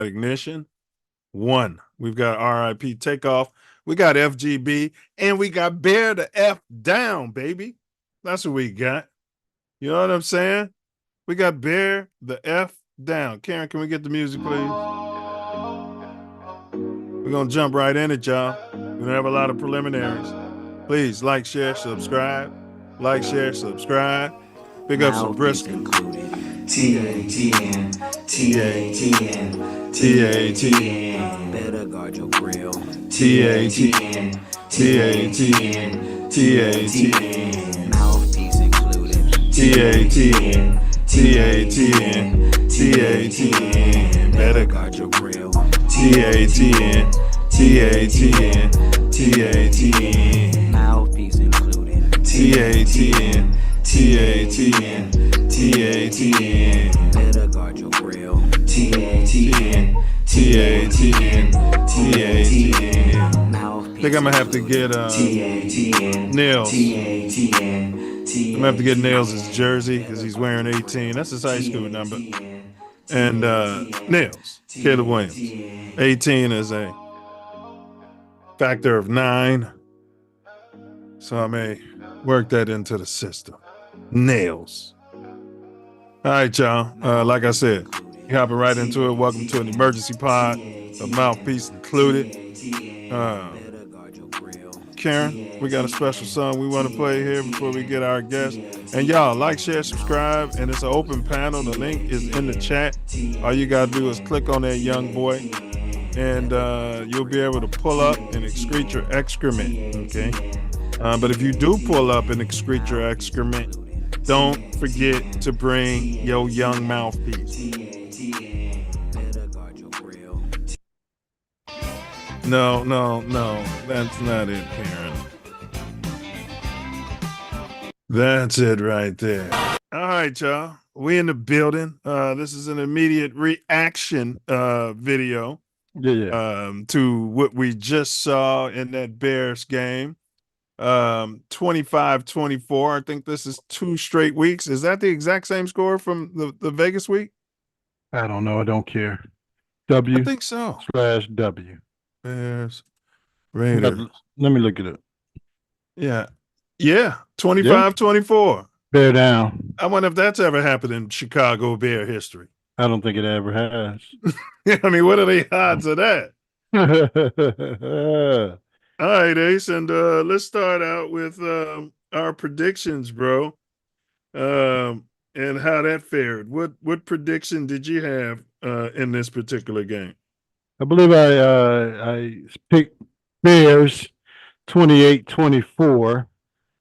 Ignition. 1. We've got RIP Takeoff. We got FGB. And we got Bear the F Down, baby. That's what we got. You know what I'm saying? We got Bear the F Down. Karen, can we get the music, please? We're going to jump right in it, y'all. We're going to have a lot of preliminaries. Please like, share, subscribe. Like, share, subscribe. Pick up some brisket. TATN, TATN, TATN. Better guard your grill. TATN, TATN, TATN. Mouthpiece included. TATN, TATN, TATN. Better guard your grill. TATN, TATN, TATN. Mouthpiece included. TATN, TATN, TATN. Better guard your grill. TATN, TATN, TATN. I think I'm gonna have to get Milz. I'm gonna have to get Milz' jersey because he's wearing 18. That's his high school number. And Milz, Caleb Williams. 18 is a factor of 9. So I may work that into the system. Nails. All right, y'all. Like I said, hopping right into it. Welcome to an emergency pod of Mouthpiece Included. Karen, we got a special song we want to play here before we get our guest. And y'all, like, share, subscribe, and it's an open panel. The link is in the chat. All you got to do is click on that young boy, and you'll be able to pull up and excrete your excrement, okay? But if you do pull up and excrete your excrement, don't forget to bring your young mouthpiece. No, that's not it, Karen. That's it right there. All right, y'all. We in the building. This is an immediate reaction video to what we just saw in that Bears game. 25-24. I think this is 2 straight weeks. Is that the exact same score from the Vegas week? I don't know. I don't care. I think so. /W. Bears, Raiders. Let me look it up. Yeah. 25-24. Bear down. I wonder if that's ever happened in Chicago Bear history. I don't think it ever has. I mean, what are the odds of that? All right, Ace, and let's start out with our predictions, bro, and how that fared. What prediction did you have in this particular game? I believe I picked Bears 28-24.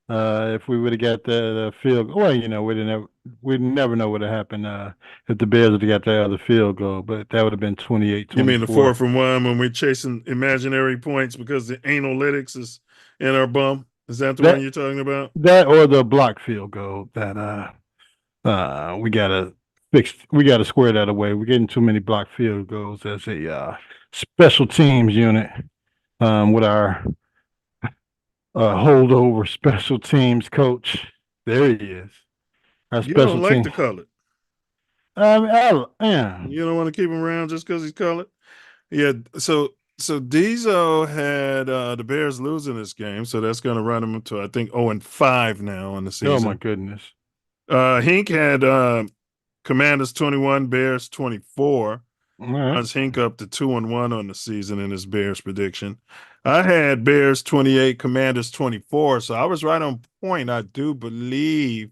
If we would have got the field goal, well, you know, we'd never know what would have happened if the Bears would have got that other field goal, but that would have been 28-24. You mean the 4-from-1 when we're chasing imaginary points because the analytics is in our bum? Is that the one you're talking about? That or the block field goal that we gotta fix. We gotta square that away. We're getting too many block field goals as a special teams unit with our holdover special teams coach. There he is. Our you don't like the color. Yeah. You don't want to keep him around just because he's colored? Yeah. So Diesel had the Bears losing this game, so that's going to run him to, I think, 0-5 now on the season. Oh my goodness. Hink had Commanders 21, Bears 24. Runs Hink up to 2-1 on the season in his Bears prediction. I had Bears 28, Commanders 24, so I was right on point, I do believe,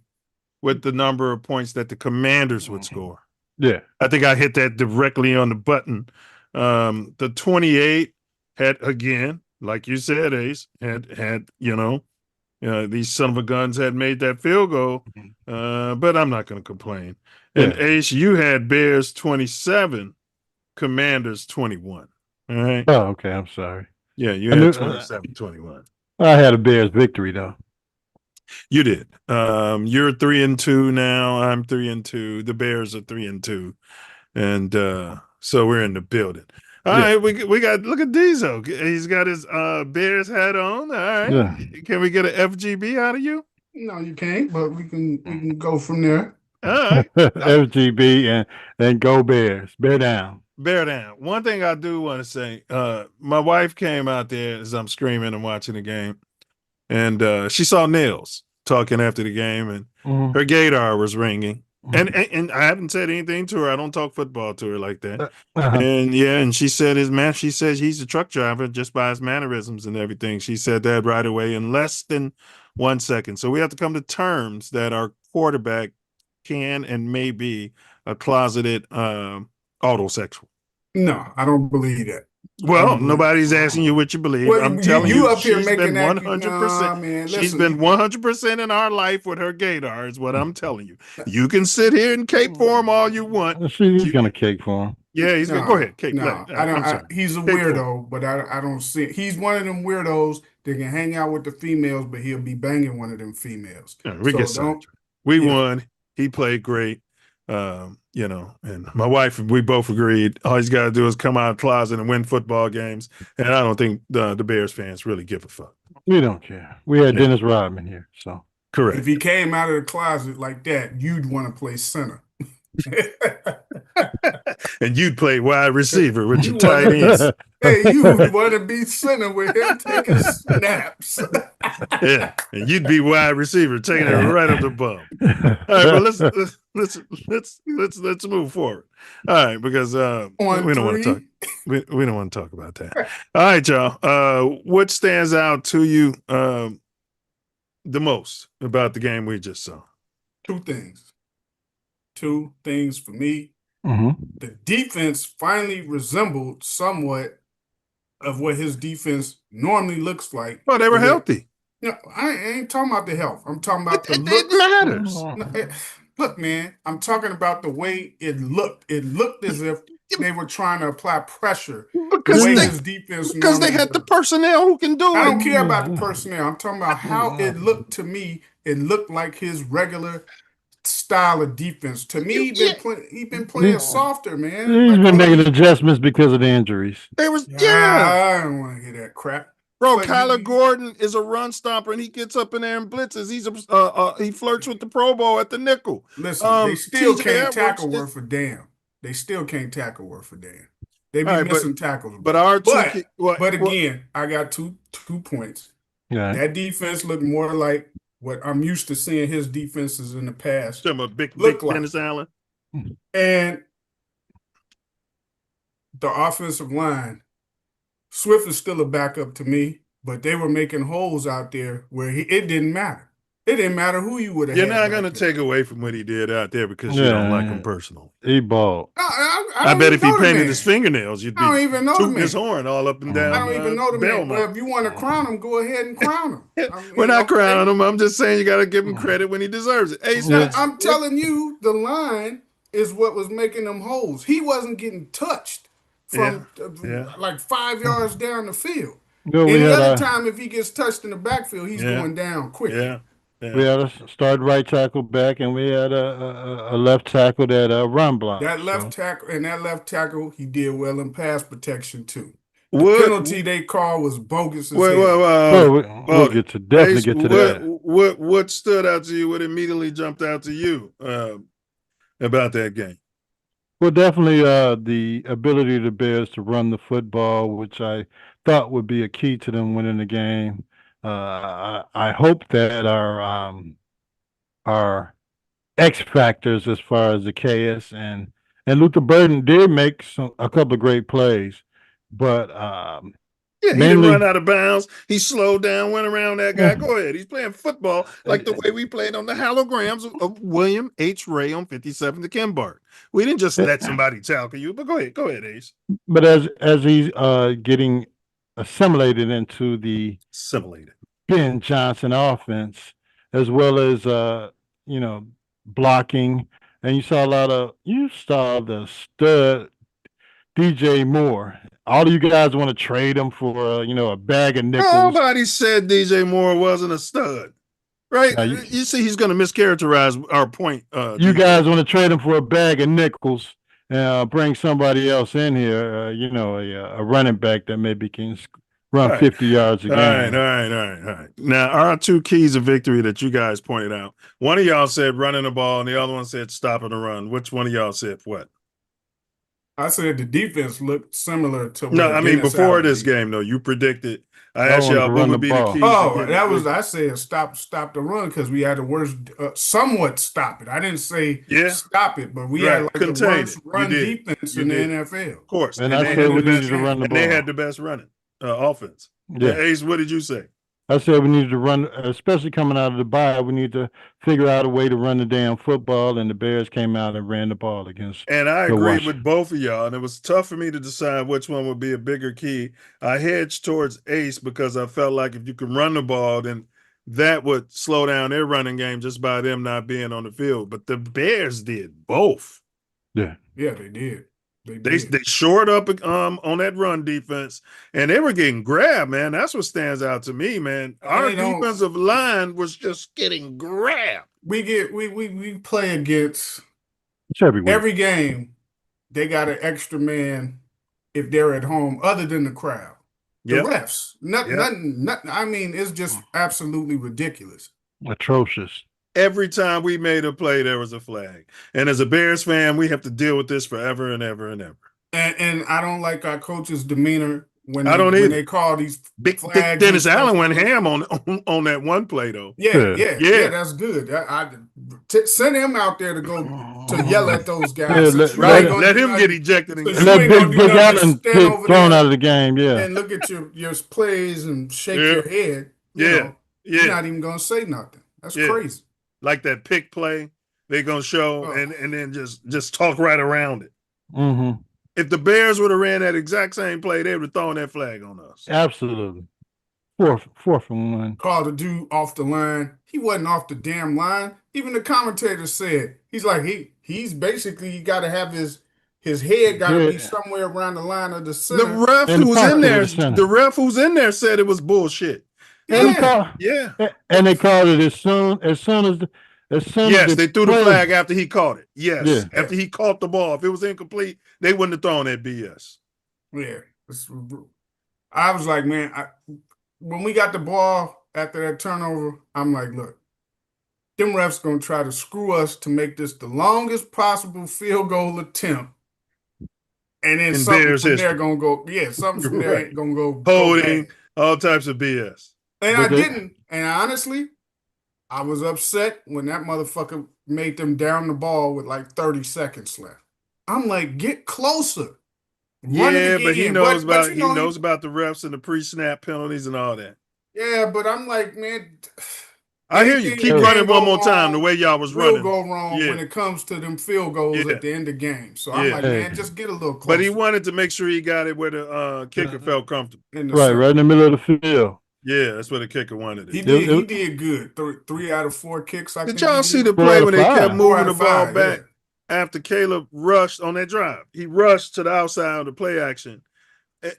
with the number of points that the Commanders would score. Yeah. I think I hit that directly on the button. The 28 had, again, like you said, Ace, had these son of a guns had made that field goal, but I'm not going to complain. And Ace, you had Bears 27, Commanders 21. All right. Oh, okay. I'm sorry. Yeah, you had 27-21. I had a Bears victory though. You did. You're 3-2 now. I'm 3-2. The Bears are 3-2, and so we're in the building. All right, we got. Look at Diesel. He's got his Bears hat on. All right. Yeah. Can we get an FGB out of you? No, you can't. But we can go from there. All right. FGB and go Bears. Bear down. bear down. One thing I do want to say, my wife came out there as I'm screaming and watching the game, and she saw Nils talking after the game, and her gaydar was ringing. And I haven't said anything to her. I don't talk football to her like that. And and she said she says he's a truck driver just by his mannerisms and everything. She said that right away in less than 1 second. So we have to come to terms that our quarterback can and may be a closeted autosexual. No, I don't believe that. Well, nobody's asking you what you believe. Well, I'm telling you, up here she's making been that 100%. man, She's been 100% in our life with her gaydar, is what I'm telling you. You can sit here and cape for him all you want. He's gonna cape for him. Yeah, he's gonna go ahead. Cape. No, I'm sorry. He's a weirdo, but I don't see. He's one of them weirdos that can hang out with the females, but he'll be banging one of them females. We get sidetracked. We won. He played great. And my wife, we both agreed all he's got to do is come out of the closet and win football games. And I don't think the Bears fans really give a fuck. We don't care. We had Dennis Rodman here, so correct. If he came out of the closet like that, you'd want to play center. And you'd play wide receiver with your tight ends. Hey, you would want to be center with him taking snaps. Yeah, and you'd be wide receiver taking it right up the bum. All right, but let's move forward. All right, because we don't want to talk. We don't want to talk about that. All right, y'all. What stands out to you the most about the game we just saw? Two things for me. The defense finally resembled somewhat of what his defense normally looks like. Well, they were healthy. No, I ain't talking about the health. I'm talking about the look. It matters. Look, man, I'm talking about the way it looked. It looked as if they were trying to apply pressure. Because they had the personnel who can do it. I don't care about the personnel. I'm talking about how it looked to me. It looked like his regular style of defense. To me, he been playing softer, man. He's been making adjustments because of the injuries. I don't want to hear that crap. Bro, Kyler Gordon is a run stopper, and he gets up in there and blitzes. He flirts with the Pro Bowl at the nickel. Listen, they still can't tackle worth a damn. They still can't tackle worth a damn. They be missing tackles. But again, I got two points. Yeah. That defense looked more like what I'm used to seeing his defenses in the past. Big Dennis Allen. And the offensive line, Swift is still a backup to me, but they were making holes out there where it didn't matter. It didn't matter who you would have. You're not going to take away from what he did out there because you don't like him personally. He balled. I bet if he painted his fingernails, you'd be tooting his horn all up and down. I don't even know the man. Well, if you want to crown him, go ahead and crown him. We're not crowning him. I'm just saying you got to give him credit when he deserves it. Hey, I'm telling you, the line is what was making them holes. He wasn't getting touched from like 5 yards down the field. Any other time, if he gets touched in the backfield, he's going down quick. Yeah. We had a starting right tackle back, and we had a left tackle that run block. That left tackle, he did well in pass protection too. The penalty they called was bogus. We'll get to that. What stood out to you? What immediately jumped out to you about that game? Well, definitely the ability of the Bears to run the football, which I thought would be a key to them winning the game. I hope that our X factors as far as the KS and Luther Burden did make a couple of great plays, but he didn't run out of bounds. He slowed down, went around that guy. Go ahead. He's playing football like the way we played on the holograms of William H. Ray on 57 to Kenbart. We didn't just let somebody tackle you, but go ahead, Ace. But as he's getting assimilated into the Ben Johnson offense, as well as blocking, and you saw the stud DJ Moore. All of you guys want to trade him for a bag of nickels. Nobody said DJ Moore wasn't a stud, right? You see, he's going to mischaracterize our point. You guys want to trade him for a bag of nickels and bring somebody else in here, a running back that maybe can run 50 yards a game. All right. Now, our two keys of victory that you guys pointed out. One of y'all said running the ball, and the other one said stopping the run. Which one of y'all said what? I said the defense looked similar to No, what I mean Dennis before Allen this did. game though, you predicted. I No asked one y'all could what run the would be the ball. keys to Oh, getting that the was victory. I said stop the run because we had the worst, somewhat stop it. I didn't say Yeah. stop it, but we had Right. like the Contain worst it. You run did. defense You in the did. NFL. Of course. And And I they said had we the needed best to run the and they ball. had the best running offense. Yeah. Ace, what did you say? I said we needed to run, especially coming out of the bye. We need to figure out a way to run the damn football, and the Bears came out and ran the ball against. And I the agreed Washington. with both of y'all, and it was tough for me to decide which one would be a bigger key. I hedged towards Ace because I felt like if you can run the ball, then that would slow down their running game just by them not being on the field. But the Bears did both. Yeah. Yeah, they did. They shored up on that run defense, and they were getting grabbed, man. That's what stands out to me, man. Our defensive line was just getting grabbed. We play against every game. They got an extra man if they're at home, other than the crowd. The refs, nothing. I mean, it's just absolutely ridiculous, atrocious. Every time we made a play, there was a flag. And as a Bears fan, we have to deal with this forever and ever and ever. And I don't like our coach's demeanor when they call these big flags. Dennis Allen went ham on that one play, though. Yeah, that's good. Send him out there to go to yell at those guys. Let him get ejected. And let Big Allen get thrown out of the game, and look at your plays and shake your head. You're not even going to say nothing. That's crazy. Like that pick play they're going to show and then just talk right around it. Mm-hmm. If the Bears would have ran that exact same play, they would have thrown that flag on us. Absolutely. Fourth and one. Called the dude off the line. He wasn't off the damn line. Even the commentator said, he's like, he's basically, you got to have his head got to be somewhere around the line of the center. The ref who's in there said it was bullshit. Yeah. And they called it as soon as they threw the flag after he caught it. Yes. After he caught the ball. If it was incomplete, they wouldn't have thrown that BS. Yeah. I was like, man, when we got the ball after that turnover, I'm like, look, them refs going to try to screw us to make this the longest possible field goal attempt. And then something from there going to go, something from there ain't going to go. Holding, all types of BS. And I didn't. And honestly, I was upset when that motherfucker made them down the ball with like 30 seconds left. I'm like, get closer. But he knows about the refs and the pre-snap penalties and all that. Yeah, but I'm like, man, I hear you. Keep running one more time the way y'all was running. Will go wrong when it comes to them field goals at the end of games. So I'm like, man, just get a little closer. But he wanted to make sure he got it where the kicker felt comfortable. Right in the middle of the field. Yeah, that's what the kicker wanted. He did good. 3 out of 4 kicks. Did y'all see the play when they kept moving the ball back after Caleb rushed on that drive? He rushed to the outside of the play action,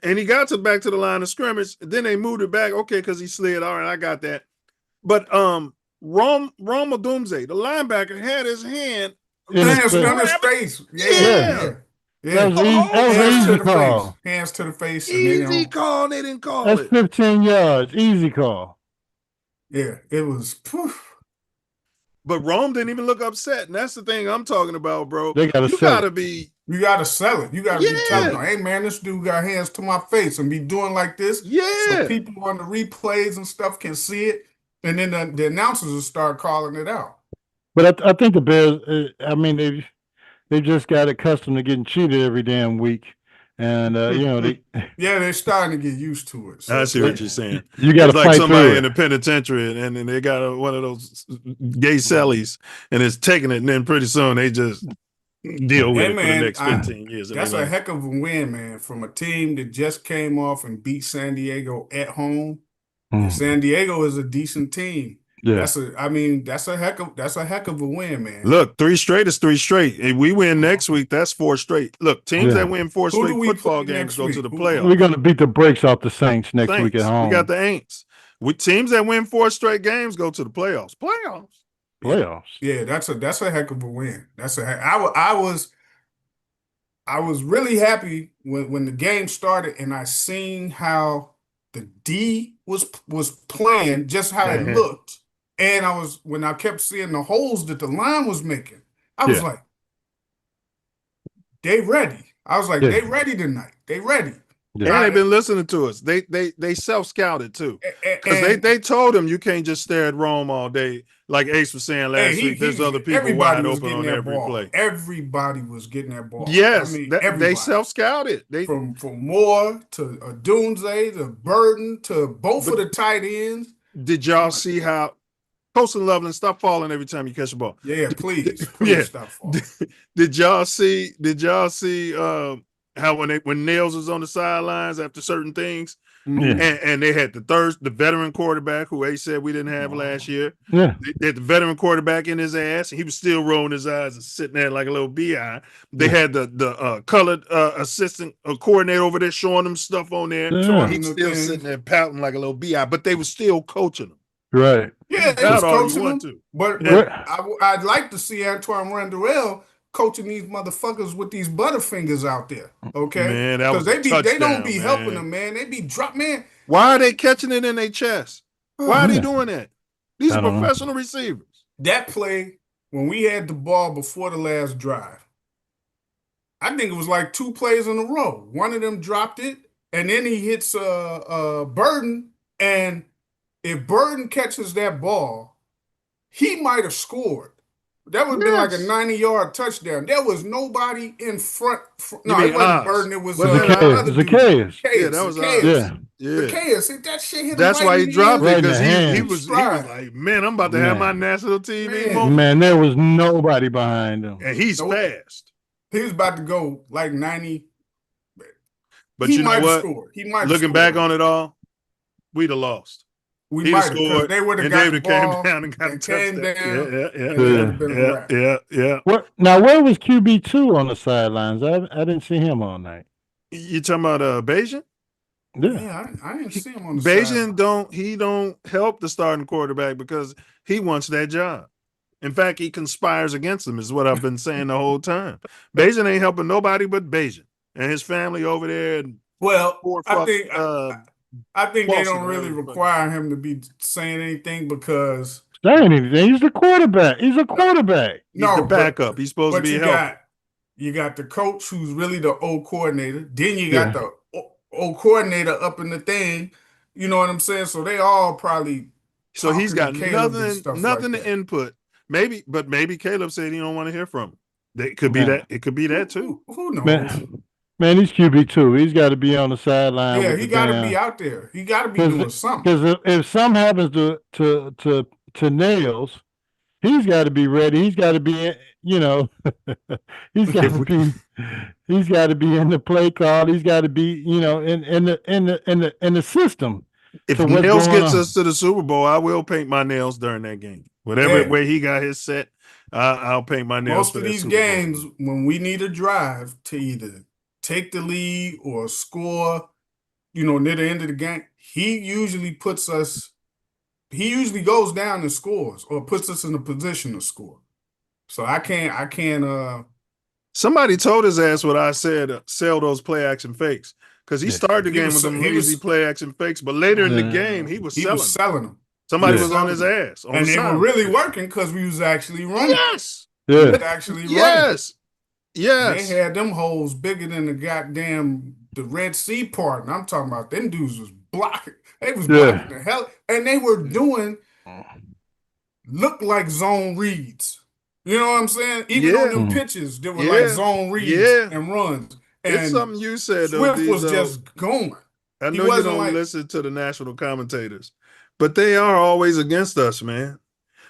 and he got back to the line of scrimmage. Then they moved it back, because he slid. All right, I got that. But Rome Odumze, the linebacker, had his hand in his face. That was easy call. Hands to the face. Easy call. They didn't call it. That's 15 yards. Easy call. Yeah, it was. Poof. But Rome didn't even look upset, and that's the thing I'm talking about, bro. You gotta sell it. You gotta sell it. You gotta be telling them, hey man, this dude got hands to my face and be doing like this. So people on the replays and stuff can see it, and then the announcers will start calling it out. But I think the Bears. They just got accustomed to getting cheated every damn week. And, they're starting to get used to it. So I see what you're saying. You got to fight somebody in the penitentiary and they got one of those gay cellies and it's taking it. And then pretty soon they just deal with it for the next 15 years. That's a heck of a win, man, from a team that just came off and beat San Diego at home. San Diego is a decent team. Yeah, that's a heck of a win, man. Look, 3 straight is 3 straight. If we win next week, that's 4 straight. Look, teams that win 4 straight football games go to the playoffs. We're going to beat the brakes off the Saints next week at home. We got the Aints. With teams that win 4 straight games go to the playoffs. Playoffs. Yeah, that's a heck of a win. I was really happy when the game started and I seen how the D was playing, just how it looked. And when I kept seeing the holes that the line was making, I was like, they ready. I was like, they ready tonight. They ready. Yeah. And they've been listening to us. They self-scouted too. Because they told him you can't just stare at Rome all day. Like Ace was saying last week, there's other people wide open on every play. Everybody was getting that ball. Yes, they self-scouted. From Moore to Dunze to Burden to both of the tight ends. Did y'all see how Colson Loveland, stop falling every time you catch the ball? Yeah, please stop falling. Did y'all see how when Milz was on the sidelines after certain things, and they had the veteran quarterback who Ace said we didn't have last year. Yeah, they had the veteran quarterback in his ass, and he was still rolling his eyes and sitting there like a little bi. They had the colored assistant coordinator over there showing them stuff on there. He's still sitting there pouting like a little bi, but they were still coaching him. Right. Yeah, they was coaching them. But I'd like to see Antoine Randall coaching these motherfuckers with these butterfingers out there, okay? Man, because they don't be helping them, man. They be man. Why are they catching it in their chest? Why are they doing that? These are professional receivers. That play when we had the ball before the last drive, I think it was like 2 plays in a row. One of them dropped it, and then he hits Burden, and if Burden catches that ball, he might have scored. That would have been like a 90-yard touchdown. There was nobody in front. No, it wasn't Burden. It was Zacchaeus. Yeah, that was Zacchaeus. That shit hit him. That's why he dropped it, because he was like, man, I'm about to have my national TV moment. Man, there was nobody behind him. And he's fast. He was about to go like 90. But you know what? He might Looking back on it all, we'd have lost. We might have scored. They would have got the ball. Came down and got a touchdown. Yeah. Now, where was QB2 on the sidelines? I didn't see him all night. You talking about Bayesian? Yeah, I didn't see him on the Bayesian don't help the starting quarterback because he wants that job. In fact, he conspires against him, is what I've been saying the whole time. Bayesian ain't helping nobody but Bayesian and his family over there. I think they don't really require him to be saying anything because he's the quarterback. He's a quarterback. He's the backup. He's supposed to be helping. You got the coach who's really the old coordinator. Then you got the old coordinator up in the thing. You know what I'm saying? So they all probably. So he's got nothing to input. Maybe Caleb said he don't want to hear from him. It could be that. It could be that too. Who knows? Man, he's QB2. He's got to be on the sideline. Yeah, he got to be out there. He got to be doing something. Because if something happens to Nails, he's got to be ready. He's got to be, he's got to be in the play call. He's got to be, in the system. If Nails gets us to the Super Bowl, I will paint my nails during that game. Whatever way he got his set, I'll paint my nails. Most of these games, when we need a drive to either take the lead or score, near the end of the game, he usually goes down and scores or puts us in a position to score. So I can't somebody told his ass what I said, sell those play action fakes. Because he started the game with them easy play action fakes, but later in the game he was selling them. Somebody was on his ass. And they were really working because we was actually running. Yes. Yeah. We was actually running. Yes. Yes. They had them holes bigger than the Red Sea part. And I'm talking about them dudes was blocking. They was blocking the hell. And they were doing look like zone reads. You know what I'm saying? Even on them pitches, they were like zone reads and runs. And it's something you said, though. Swift was just going. I know you don't listen to the national commentators, but they are always against us, man.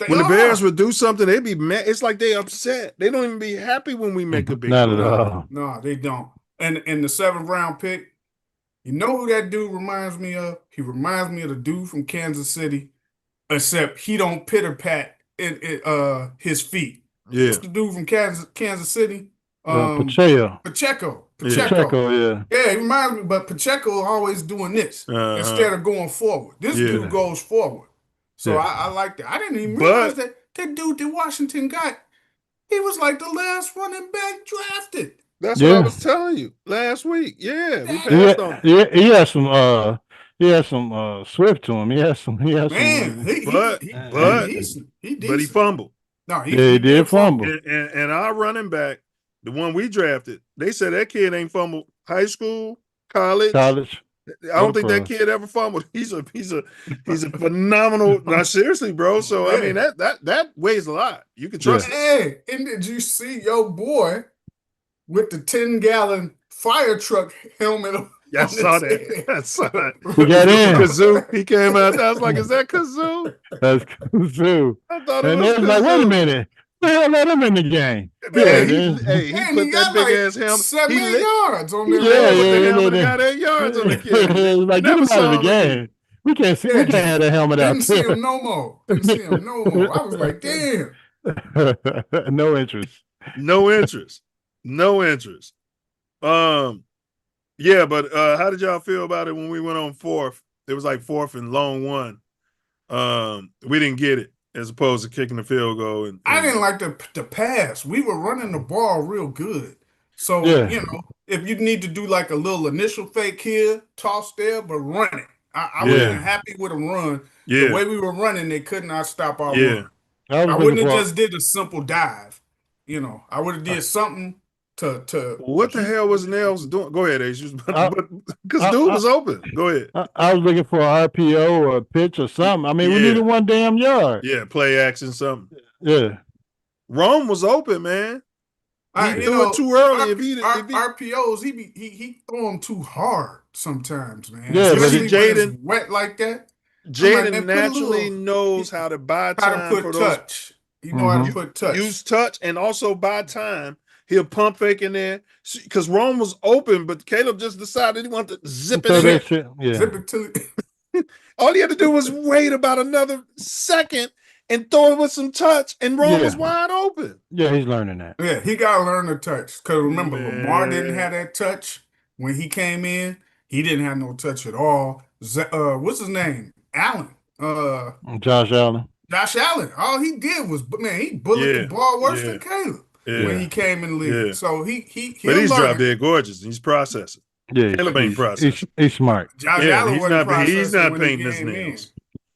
When the Bears would do something, they'd be mad. It's like they upset. They don't even be happy when we make a big Not at all. No, they don't. And in the 7th round pick, you know who that dude reminds me of? He reminds me of the dude from Kansas City, except he don't pitter-pat his feet. Yeah. What's the dude from Kansas City? Pacheco. Yeah, he reminds me, but Pacheco always doing this instead of going forward. This dude goes forward. So I like that. I didn't even realize that dude that Washington got, he was like the last running back drafted. That's what I was telling you last week. Yeah, we passed on. Yeah, he had some Swift to him. He had some. But he fumbled. No, he did fumble. And our running back, the one we drafted, they said that kid ain't fumbled high school, college. I don't think that kid ever fumbled. He's a phenomenal. Not seriously, bro. So I mean that weighs a lot. You can trust it. Hey, and did you see your boy with the 10-gallon fire truck helmet on? I saw that. I saw it. We got in. Kazoo. He came out. I was like, "Is that Kazoo?" That's Kazoo. I thought it and was they was like, "Wait a minute, the hell let him in the game?" Man, he put that big ass helmet. 7 yards on there. He got 8 yards on the kid. Like, get him out of the game. We can't see. We can't have that helmet out. Didn't see him no more. I was like, damn. No interest. No interest. No interest. Yeah, but how did y'all feel about it when we went on fourth? It was like fourth and long one. We didn't get it as opposed to kicking the field goal. And I didn't like the pass. We were running the ball real good. So, if you need to do like a little initial fake here, toss there, but run it. I wasn't happy with a run. Yeah. The way we were running, they could not stop our run. I wouldn't have just did a simple dive. I would have did something to what the hell was Nels doing? Go ahead, Ace. Because dude was open. Go ahead. I was looking for an RPO or a pitch or something. I mean, we needed 1 damn yard. Yeah, play action, something. Yeah. Rome was open, man. He threw it too early. RPOs, he throw them too hard sometimes, man. Yeah, but Jaden wet like that. Jaden naturally knows how to buy time for touch. You know how to put touch. Use touch and also buy time. He'll pump fake in there because Rome was open, but Caleb just decided he wanted to zip it in. Zip it to all he had to do was wait about another second and throw it with some touch, and Rome was wide open. Yeah, he's learning that. Yeah, he got to learn the touch. Because remember, Lamar didn't have that touch when he came in. He didn't have no touch at all. What's his name? Allen. Josh Allen. Josh Allen. All he did was, he bullied the ball worse than Caleb when he came in the league. Yeah. So but he's drop dead gorgeous. He's processing. Yeah, Caleb ain't processing. He's smart. Josh Allen he's not painting his nails.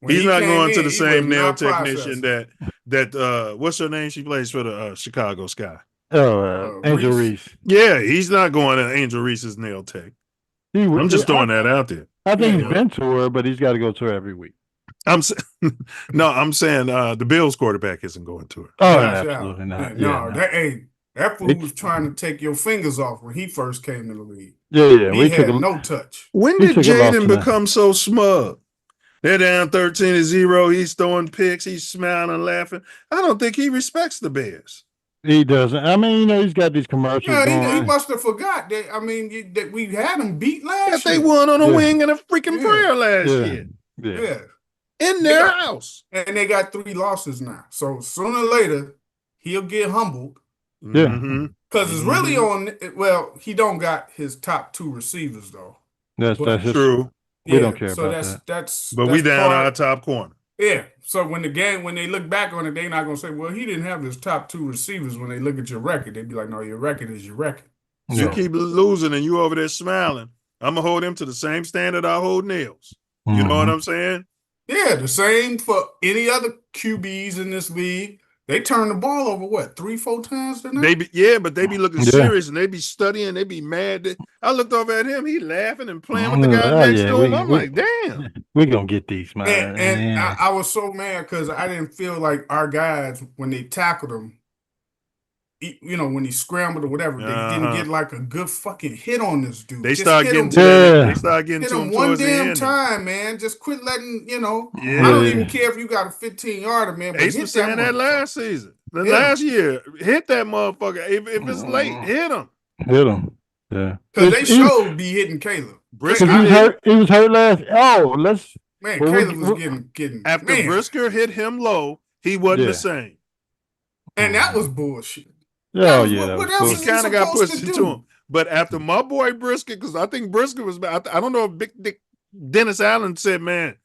He's not going to the same nail technician that what's her name? She plays for the Chicago Sky. Angel Reese. Yeah, he's not going to Angel Reese's nail tech. I'm just throwing that out there. I think he's been to her, but he's got to go to her every week. I'm saying the Bills quarterback isn't going to her. Oh, absolutely not. No, that fool was trying to take your fingers off when he first came to the league. Yeah. He had no touch. When did Jaden become so smug? They're down 13-0. He's throwing picks. He's smiling and laughing. I don't think he respects the Bears. He doesn't. I mean, he's got these commercials going. He must have forgot that. I mean, that we had him beat last year. They won on a wing and a freaking prayer last year. Yeah. In their house. And they got 3 losses now. So sooner or later, he'll get humbled. Yeah. Because it's really on. Well, he don't got his top 2 receivers though. That's true. We don't care about that. But we down our top corner. Yeah. So when they look back on it, they're not gonna say, "Well, he didn't have his top 2 receivers." When they look at your record, they'd be like, "No, your record is your record." You keep losing and you over there smiling. I'm gonna hold him to the same standard I hold Nails. You know what I'm saying? Yeah, the same for any other QBs in this league. They turn the ball over, 3-4 times tonight? But they be looking serious and they be studying, they be mad. I looked over at him, he laughing and playing with the guy next to him. I'm like, damn. We're going to get these, man. And I was so mad because I didn't feel like our guys, when they tackled him, when he scrambled or whatever, they didn't get like a good fucking hit on this dude. They start getting to him one damn time, man. Just quit letting, I don't even care if you got a 15-yarder, man. But Ace was saying that last season. Last year, hit that motherfucker. If it's late, hit him. Hit him. Yeah. Because they showed be hitting Caleb. Brisker, he was hurt last. Caleb was getting after Brisker hit him low, he wasn't the same. And that was bullshit. What else he kind of got pushed into him. But after my boy Brisket, because I think Brisket was, I don't know if Big Dick Dennis Allen said, man,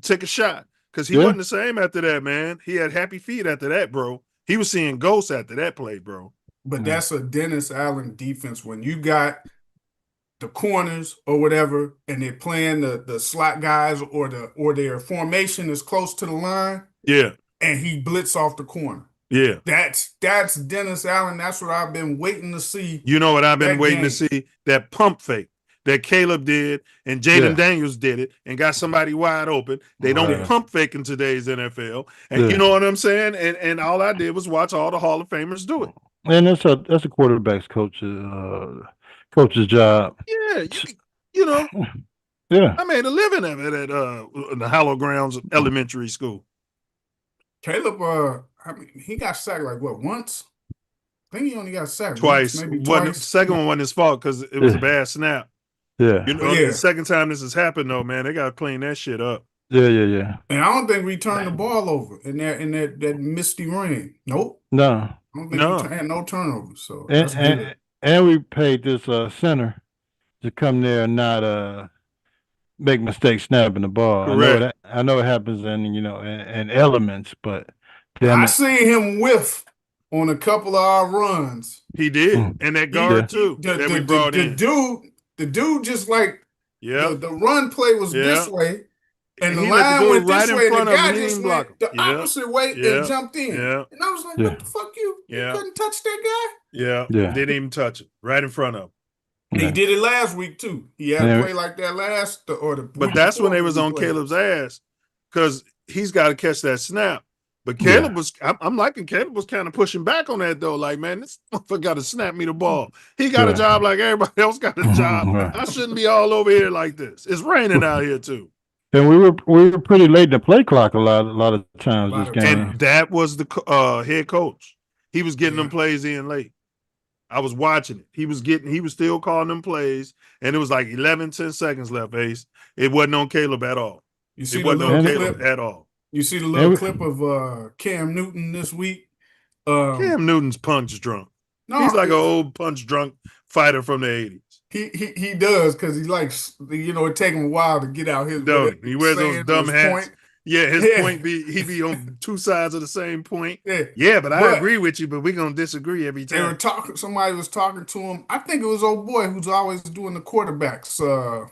take a shot. Because he wasn't the same after that, man. He had happy feet after that, bro. He was seeing ghosts after that play, bro. But that's a Dennis Allen defense when you got the corners or whatever, and they're playing the slot guys or their formation is close to the line. Yeah. And he blitz off the corner. Yeah. That's Dennis Allen. That's what I've been waiting to see. You know what I've been waiting to see? That pump fake that Caleb did and Jaden Daniels did it and got somebody wide open. They don't pump fake in today's NFL. And you know what I'm saying? And all I did was watch all the Hall of Famers do it. And that's a quarterback's coach's job. Yeah, you know. Yeah. I made a living of it at the Hollow Grounds Elementary School. Caleb, I mean, he got sacked like what, once? I think he only got sacked twice. Once, maybe twice. The second one wasn't his fault because it was a bad snap. Yeah. You know, the second time this has happened though, man, they gotta clean that shit up. Yeah. And I don't think we turned the ball over in that misty rain. Nope. No. I don't think we had no turnovers. So and we paid this center to come there and not make mistakes snapping the ball. Correct. I know it happens in elements, but I seen him whiff on a couple of our runs. He did, and that guard too that we brought in. The dude just like the run play was this way, and the he line went right this way, and the guy him, just went the opposite way and jumped in. Yeah. And I was like, "What the fuck, you couldn't touch that guy?" Yeah, didn't even touch it, right in front of him. He did it last week too. He had a play like that But that's when they was on Caleb's ass because he's got to catch that snap. But Caleb was, I'm liking Caleb was kind of pushing back on that though. Like, man, this motherfucker got to snap me the ball. He got a job like everybody else got a job. I shouldn't be all over here like this. It's raining out here too. And we were pretty late in the play clock a lot of times this game. And that was the head coach. He was getting them plays in late. I was watching it. He was still calling them plays, and it was like 10 seconds left, Ace. It wasn't on Caleb at all. It wasn't on Caleb at all. You see the little clip of Cam Newton this week? Cam Newton's punch drunk. No, he's like an old punch drunk fighter from the 80s. He does because he likes, it take him a while to get out his. He wears those dumb hats. Point. Yeah, his point he be on two sides of the same point. But I agree with you, but we're gonna disagree every time. They were talking. Somebody was talking to him. I think it was old boy who's always doing the quarterbacks.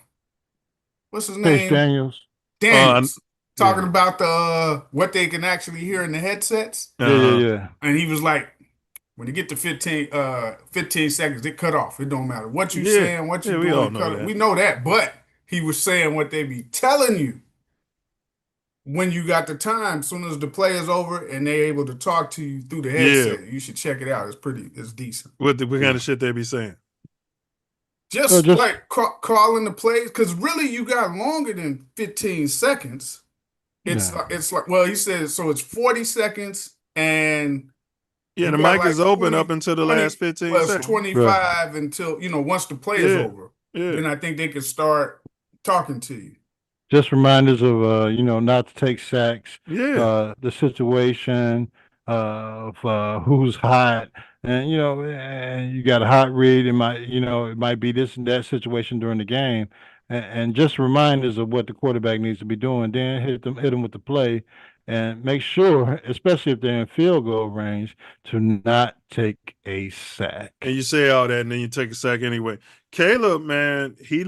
What's his name? Daniels. Talking about what they can actually hear in the headsets. Yeah. And he was like, when you get to 15 seconds, it cut off. It don't matter what you saying, what you doing. We know that, but he was saying what they be telling you when you got the time. As soon as the play is over and they're able to talk to you through the headset, you should check it out. It's decent. What kind of shit they be saying? Just like calling the plays, because really you got longer than 15 seconds. It's like well, he said so. It's 40 seconds, and the mic is open 20, up until the last 15 seconds. It's 25 until once the play is over. Then I think they can start talking to you. Just reminders of not to take sacks. The situation of who's hot, and and you got a hot read. It might be this and that situation during the game. And just reminders of what the quarterback needs to be doing. Then hit them with the play, and make sure, especially if they're in field goal range, to not take a sack. And you say all that, and then you take a sack anyway. Caleb, man, he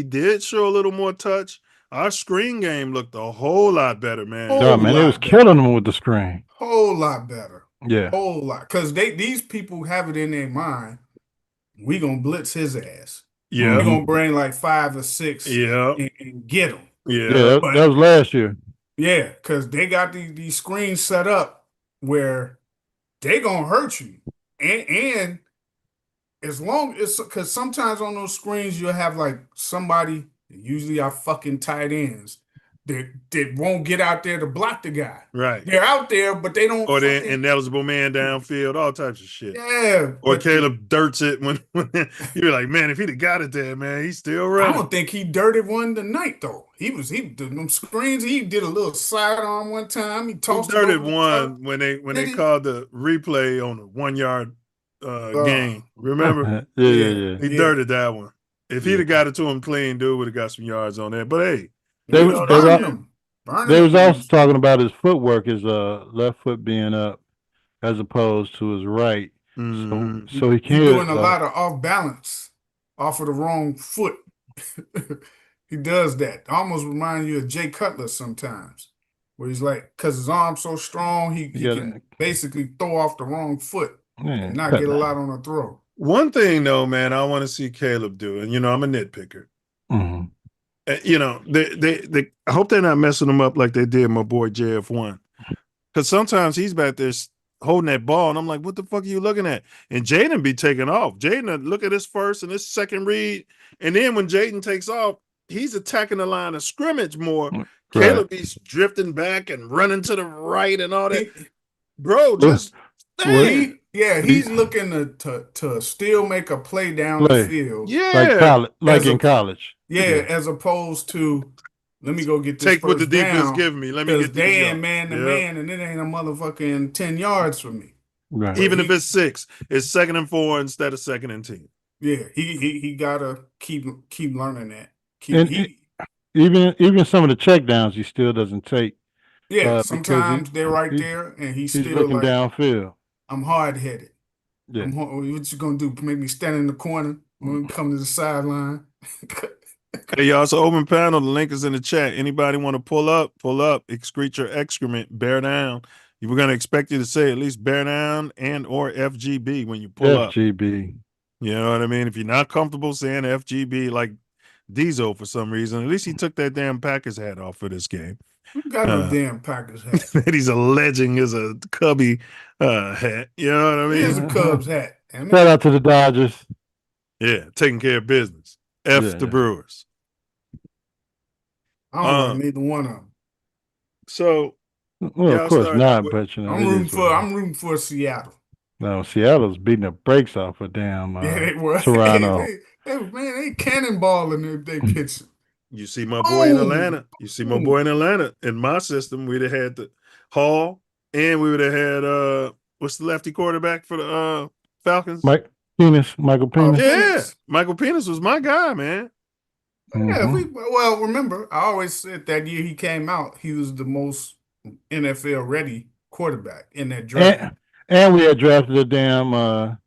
did show a little more touch. Our screen game looked a whole lot better, man. It was killing them with the screen. Whole lot better. Yeah, whole lot. Because these people have it in their mind, we gonna blitz his ass. Yeah, we're gonna bring like 5 or 6 and get them. That was last year. Yeah, because they got these screens set up where they gonna hurt you. And as long as, because sometimes on those screens you'll have like somebody, usually our fucking tight ends, that won't get out there to block the guy. Right. They're out there, but they don't. Or they're ineligible man downfield, all types of shit. Yeah. Or Caleb dirts it when you're like, man, if he'd have got it there, man, he's still running. I don't think he dirted one tonight, though. He did them screens. He did a little sidearm one time. He tossed. He dirted one when they called the replay on the 1 yard game. Remember? Yeah. He dirted that one. If he'd have got it to him clean, dude would have got some yards on there. But hey. They was also talking about his footwork, his left foot being up as opposed to his right. Mm-hmm. So he can't. He's doing a lot of off balance off of the wrong foot. He does that. Almost reminds you of Jay Cutler sometimes. where he's like, because his arm's so strong, he can basically throw off the wrong foot and not get a lot on a throw. One thing, though, man, I want to see Caleb do, and I'm a nitpicker. Mm-hmm. They I hope they're not messing him up like they did my boy JF1, because sometimes he's back there holding that ball, and I'm like, what the fuck are you looking at? And Jaden be taking off. Jaden look at his first and his second read, and then when Jaden takes off, he's attacking the line of scrimmage more. Right. Caleb he's drifting back and running to the right and all that. Bro, just he's looking to still make a play down the field. Yeah, like in college. Yeah, as opposed to let me go get this take what the defense defense give me. Let me get they ain't man to man, and it ain't a motherfucking 10 yards for me. Right. Even if it's 6, it's 2nd and 4 instead of 2nd and 10. Yeah, he gotta keep learning that. Even some of the check downs he still doesn't take. Yeah, sometimes they're right there, and he's still looking like, downfield. I'm hard headed. Yeah. What you gonna do? Make me stand in the corner when we come to the sideline? Hey, y'all, it's an open panel. The link is in the chat. Anybody want to pull up, excrete your excrement, bear down. We're going to expect you to say at least bear down and or FGB when you pull up. FGB. You know what I mean? If you're not comfortable saying FGB like Diesel for some reason, at least he took that damn Packers hat off for this game. Who got no damn Packers hat? That he's alleging is a Cubby hat. You know what I mean? It is a Cubs hat. Shout out to the Dodgers. Yeah, taking care of business. The Brewers. I don't like neither one of them. So, well, of course not. But I'm rooting for Seattle. No, Seattle's beating the brakes off of damn they were. Toronto. they cannonballing their pitching. You see my boy in Atlanta. In my system, we'd have had the Hall, and we would have had what's the lefty quarterback for the Falcons? Michael Penix. Yeah, Michael Penix was my guy, man. Yeah, remember, I always said that year he came out, he was the most NFL ready quarterback in that draft. And we had drafted a damn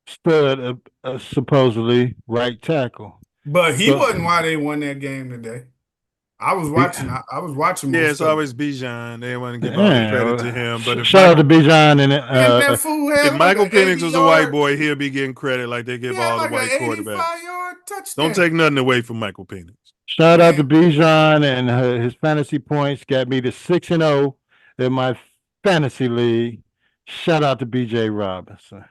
stud, supposedly right tackle. But he wasn't why they won that game today. I was watching. Yeah, it's always Bijan. They want to give all the credit to him. But shout out to Bijan and if Michael Penix was a white boy, he'll be getting credit like they give all the white quarterbacks. Don't take nothing away from Michael Penix. Shout out to Bijan and his fantasy points got me to 6-0 in my fantasy league. Shout out to BJ Robinson.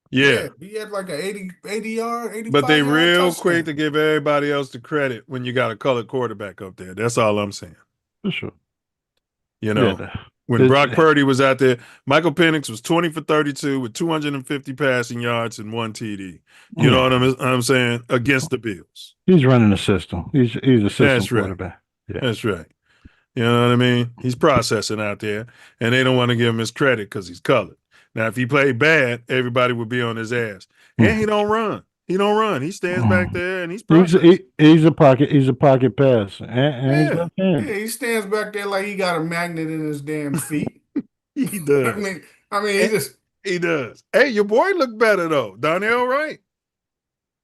Yeah, he had like an 80 yard, 85 but they real touchdown. Quick to give everybody else the credit when you got a colored quarterback up there. That's all I'm saying. For sure. When Brock Purdy was out there, Michael Penix was 20 for 32 with 250 passing yards and 1 TD. You know what I'm saying? Against the Bills. He's running the system. He's a system quarterback. Yeah. That's right. You know what I mean? He's processing out there, and they don't want to give him his credit because he's colored. Now, if he played bad, everybody would be on his ass. And he don't run. He stands back there and he's a pocket passer. And he stands back there like he got a magnet in his damn feet. He does. He does. Hey, your boy looked better though. Donnell Wright.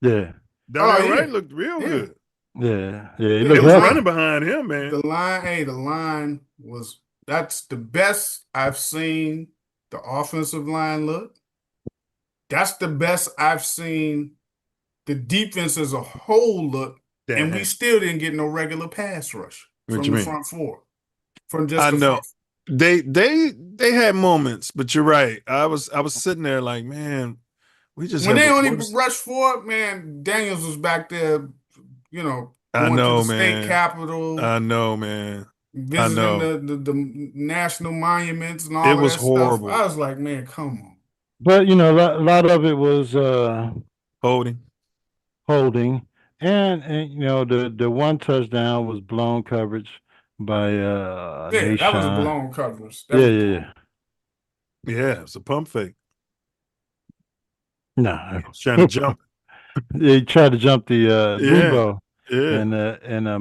Yeah. Donnell Wright looked real good. Yeah. He was running behind him, man. The line that's the best I've seen the offensive line look. That's the best I've seen the defense as a whole look. Damn. And we still didn't get no regular pass rush from the front four. I know. They had moments, but you're right. I was sitting there like, man, we just when they only rushed for it, man, Daniels was back there, going to the state capitol. I know, man. Visiting the national monuments and all that. It was horrible. Stuff. I was like, man, come on. But a lot of it was holding, and the one touchdown was blown coverage by that was a blown coverage. Yeah, it's a pump fake. No, he was trying to jump. He tried to jump the Debo. Yeah. And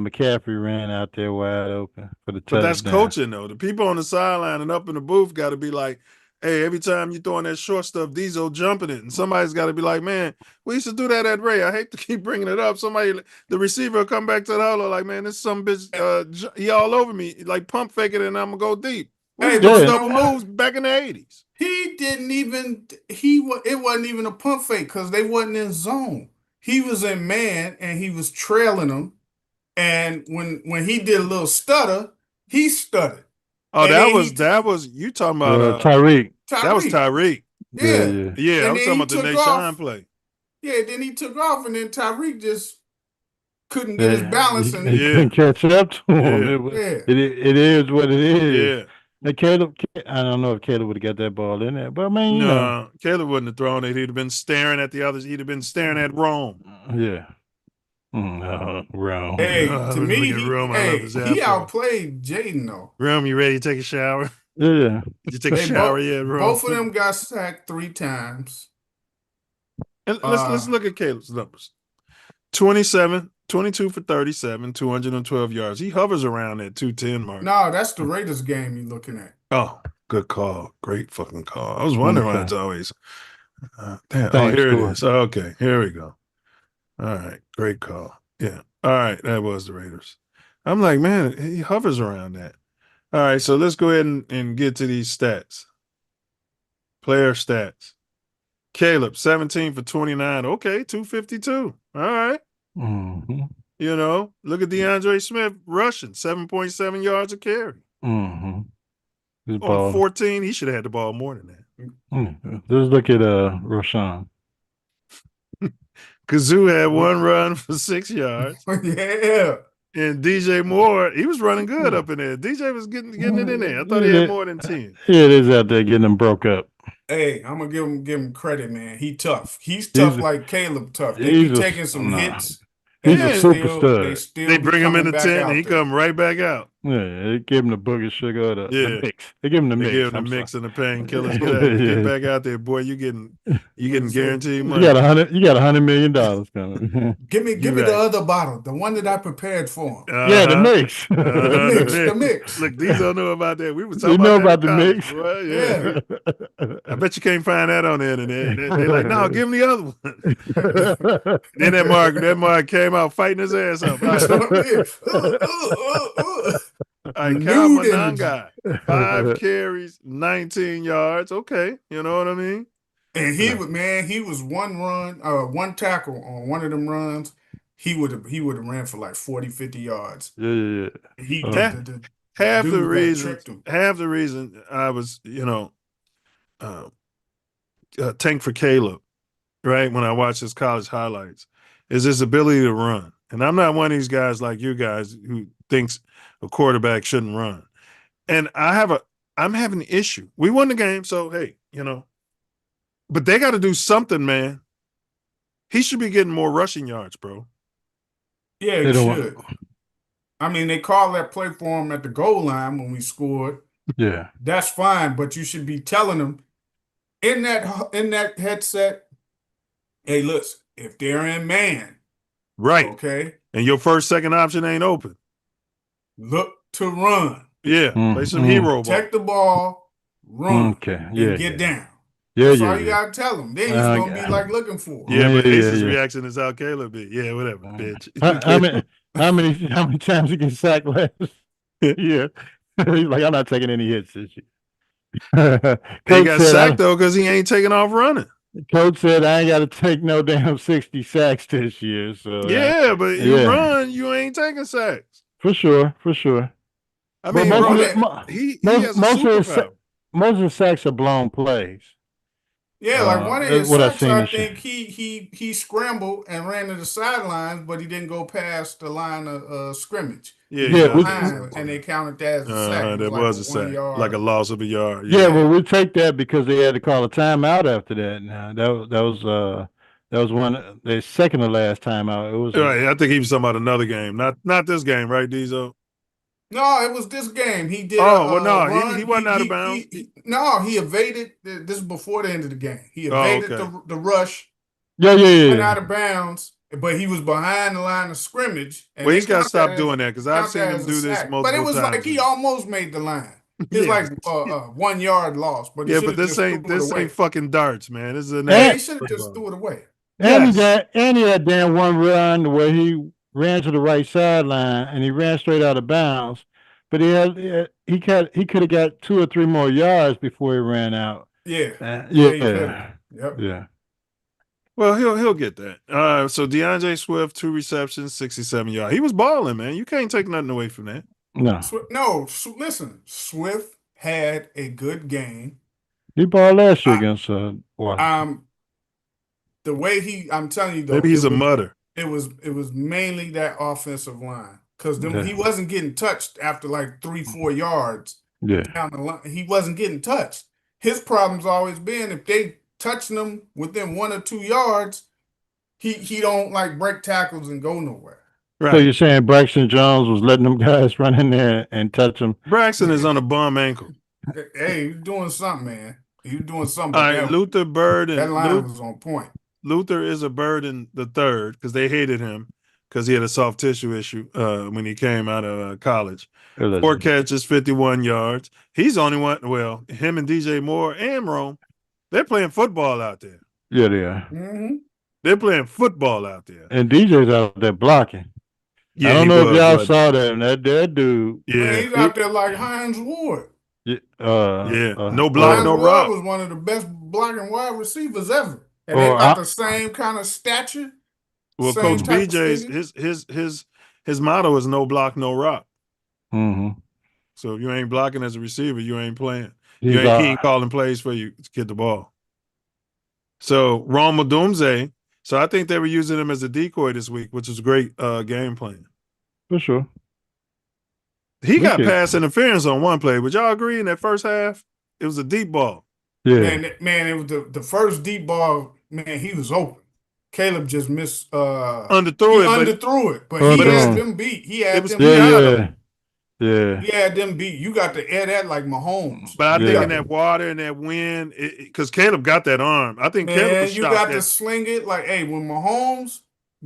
McCaffrey ran out there wide open for the touchdown. But that's coaching, though. The people on the sideline and up in the booth got to be like, hey, every time you throwing that short stuff, Diesel jumping it, and somebody's got to be like, man, we used to do that at Ray. I hate to keep bringing it up. Somebody, the receiver will come back to the huddle like, man, this some bitch, he all over me, like pump fake it, and I'm gonna go deep. We was doing double moves back in the 80s. He didn't even, it wasn't even a pump fake because they wasn't in zone. He was in man, and he was trailing them. And when he did a little stutter, he stuttered. Oh, that was you talking about Tyreek. That was Tyreek. Yeah. I was talking about the Nashawn play. Yeah, then he took off, and then Tyreek just couldn't get his balance. He couldn't catch up to him. It is what it is. Yeah. Now, Caleb, I don't know if Caleb would have got that ball in there, but I mean, you know. Caleb wouldn't have thrown it. He'd have been staring at the others. He'd have been staring at Rome. Yeah. Rome. Hey, to me, he outplayed Jaden, though. Rome, you ready to take a shower? Yeah. Did you take a shower yet, Rome? Both of them got sacked 3 times. And let's look at Caleb's numbers. 22 for 37, 212 yards. He hovers around that 210 mark. No, that's the Raiders game you're looking at. Oh, good call. Great fucking call. I was wondering why it's always. Here it is. Okay, here we go. All right, great call. Yeah. All right, that was the Raiders. I'm like, man, he hovers around that. All right, so let's go ahead and get to these stats. Player stats. Caleb, 17 for 29. Okay, 252. All right. Mm-hmm. You know, look at DeAndre Smith rushing, 7.7 yards a carry. Mm-hmm. On 14, he should have had the ball more than that. Let's look at Rashawn. Kazoo had 1 run for 6 yards. Yeah. And DJ Moore, he was running good up in there. DJ was getting it in there. I thought he had more than 10. Yeah, it is out there getting them broke up. Hey, I'm gonna give him credit, man. He tough. He's tough like Caleb tough. They be taking some hits. He's a super stud. They bring him in the tent and he come right back out. Yeah, they give him the booger sugar, the mix. They give him the mix. They give him the mix and the painkillers. Get back out there, boy. You getting guaranteed money. You got $100 million coming. Give me the other bottle, the one that I prepared for him. Yeah, the mix. The mix. Look, these don't know about that. We were talking about the mix. Well, yeah. I bet you can't find that on the internet. They're like, no, give him the other one. Then that Mark came out fighting his ass up. All right, Kyle Monangai, 5 carries, 19 yards. Okay, you know what I mean? And he was 1 tackle on one of them runs. He would have ran for like 40, 50 yards. Yeah. Half the reason I was, tank for Caleb, right? When I watch his college highlights, is his ability to run. And I'm not one of these guys like you guys who thinks a quarterback shouldn't run. And I'm having an issue. We won the game, so hey, but they got to do something, man. He should be getting more rushing yards, bro. Yeah, he should. I mean, they called that play for him at the goal line when we scored. Yeah. That's fine, but you should be telling them in that headset, hey, listen, if they're in man, right. Okay. And your first, second option ain't open. Look to run. Yeah. Play some hero ball. Protect the ball, run. Okay. Yeah. And get down. Yeah, That's all you gotta tell him. Then he's gonna be like looking for him. Yeah, but Ace's reaction is how Caleb be. Yeah, whatever, bitch. How many times he get sacked last? Yeah. He's like, I'm not taking any hits this year. He got sacked though because he ain't taking off running. Coach said I ain't got to take no damn 60 sacks this year. So but you run, you ain't taking sacks. For sure. I mean, he has a superpower. Most of the sacks are blown plays. Yeah, like one of his sacks, I think he scrambled and ran to the sidelines, but he didn't go past the line of scrimmage. And they counted that as a sack. That was a sack, like a loss of a yard. Yeah, well, we take that because they had to call a timeout after that. Now that was one the second to last timeout. It was right. I think he was talking about another game, not this game, right, Diesel? No, it was this game. He did. He wasn't out of bounds. He evaded. This is before the end of the game. He evaded the rush. Yeah. Went out of bounds, but he was behind the line of scrimmage. Well, he's got to stop doing that because I've seen him do this multiple times. But it was like he almost made the line. It's like 1 yard loss, but he Yeah, should but have just threw it away. ain't fucking darts, man. This is an Yeah, he should have just threw it away. And he had damn one run where he ran to the right sideline and he ran straight out of bounds. But he could have got 2 or 3 more yards before he ran out. Yeah. Yep. Yeah. Well, he'll get that. So DeAndre Swift, 2 receptions, 67 yards. He was balling, man. You can't take nothing away from that. No. Listen, Swift had a good game. He balled last year against Washington. The way I'm telling you though, maybe he's a mutter. It was mainly that offensive line because he wasn't getting touched after like 3-4 yards down the line. He wasn't getting touched. His problem's always been if they touching him within 1 or 2 yards, he don't like break tackles and go nowhere. Right. So you're saying Braxton Jones was letting them guys run in there and touch him? Braxton is on a bum ankle. Hey, he's doing something, man. He was doing something. All right, Luther Bird and that line was on point. Luther is a Burden the third because they hated him because he had a soft tissue issue when he came out of college. 4 catches, 51 yards. He's the only one. Well, him and DJ Moore and Rome, they're playing football out there. Yeah, they are. Mm-hmm. They're playing football out there. And DJ's out there blocking. Yeah, I don't know if y'all saw that. That dude. Yeah, man, he's out there like Hines Ward. No block, no rock. Was one of the best blocking wide receivers ever. And they got the same kind of stature. Well, Coach BJ's his motto is no block, no rock. Mm-hmm. So if you ain't blocking as a receiver, you ain't playing. He ain't calling plays for you to get the ball. So Roma Dumze. So I think they were using him as a decoy this week, which is great game plan. For sure. He got pass interference on one play. Would y'all agree in that first half? It was a deep ball. Yeah. Man, it was the first deep ball, man, he was open. Caleb just missed underthrew it, but he had them beat. He had them beat. Yeah. He had them beat. You got to air that like Mahomes. But I think in that water and that wind, because Caleb got that arm. I think Caleb was you got to sling it like, hey, when Mahomes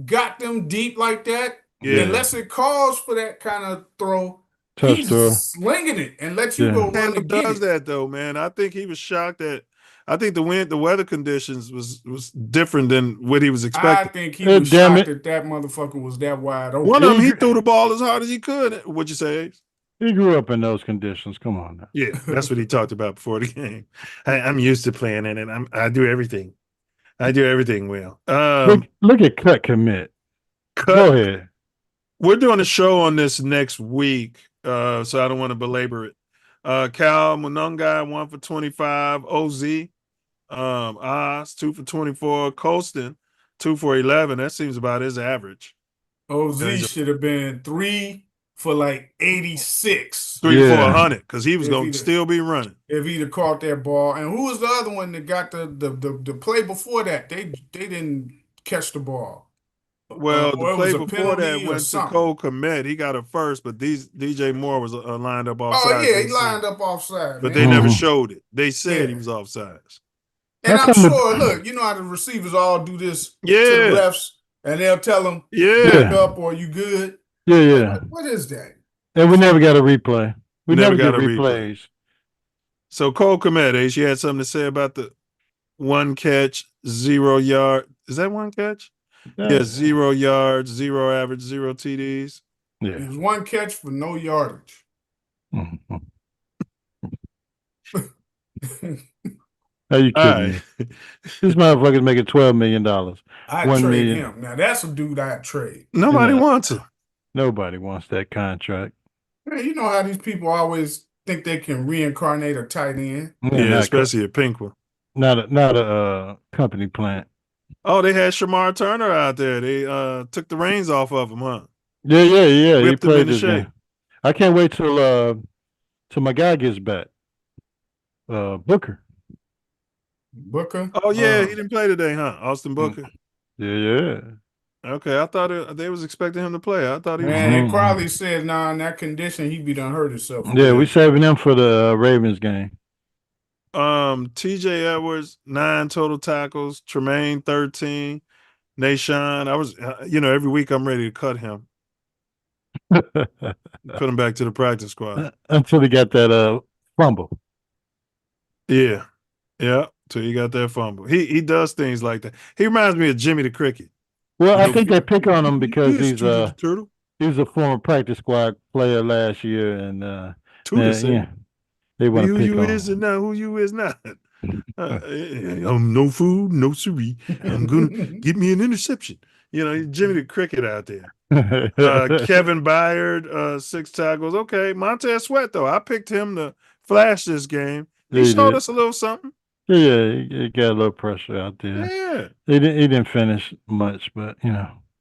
got them deep like that, unless it calls for that kind of throw, he's slinging it and let you go run and does that though, man. I think he was shocked that I think the weather conditions was different than what he was expecting. I think he was shocked that motherfucker was that wide open. One of them, he threw the ball as hard as he could. What'd you say? He grew up in those conditions. Come on now. Yeah, that's what he talked about before the game. I'm used to playing in it. I do everything. I do everything well. Look at Cut Commit. Go ahead. We're doing a show on this next week, so I don't want to belabor it. Cal Munungai, 1 for 25. OZ, Oz, 2 for 24. Colston, 2 for 11. That seems about his average. OZ should have been 3 for like 86. 3 for 100 because he was going to still be running. If he'd have caught that ball. And who was the other one that got the play before that? They didn't catch the ball. Well, the play before that went to Cole Komet. He got it first, but DJ Moore was lined up offside. Oh, yeah, he lined up offside. But they never showed it. They said he was offside. And I'm sure, look, you know how the receivers all do this to the refs, and they'll tell them, back up or you good. Yeah. What is that? And we never got a replay. We never got replays. So Cole Komet, she had something to say about the 1 catch, 0 yard. Is that 1 catch? Yeah, 0 yards, 0 average, 0 TDs. Yeah. It was 1 catch for no yardage. Are you kidding me? This motherfucker's making $12 million. I'd trade him. Now, that's a dude I'd trade. Nobody wants him. Nobody wants that contract. Man, you know how these people always think they can reincarnate a tight end? Yeah, especially a pink one. Not a company plant. Oh, they had Shamar Turner out there. They took the reins off of him, huh? Yeah. He played this game. I can't wait till my guy gets back. Booker. Oh yeah, he didn't play today, huh? Austin Booker. Yeah. Okay, I thought they was expecting him to play. I thought he was. Man, Crowley said, "Nah, in that condition, he'd be done hurt himself." Yeah, we saving him for the Ravens game. TJ Edwards, 9 total tackles. Tremaine, 13. Nashawn, I was, every week I'm ready to cut him. Put him back to the practice squad. Until he got that fumble. Yeah. So he got that fumble. He does things like that. He reminds me of Jimmy the Cricket. Well, I think they pick on him because he's a turtle. He was a former practice squad player last year, and they want to pick who you on is him. And not who you is not. I'm no food, no siree. I'm gonna get me an interception. Jimmy the Cricket out there. Kevin Byard, 6 tackles. Okay, Montez Sweat though. I picked him to flash this game. He showed us a little something. Yeah, he got a little pressure out there. Yeah, he didn't finish much, but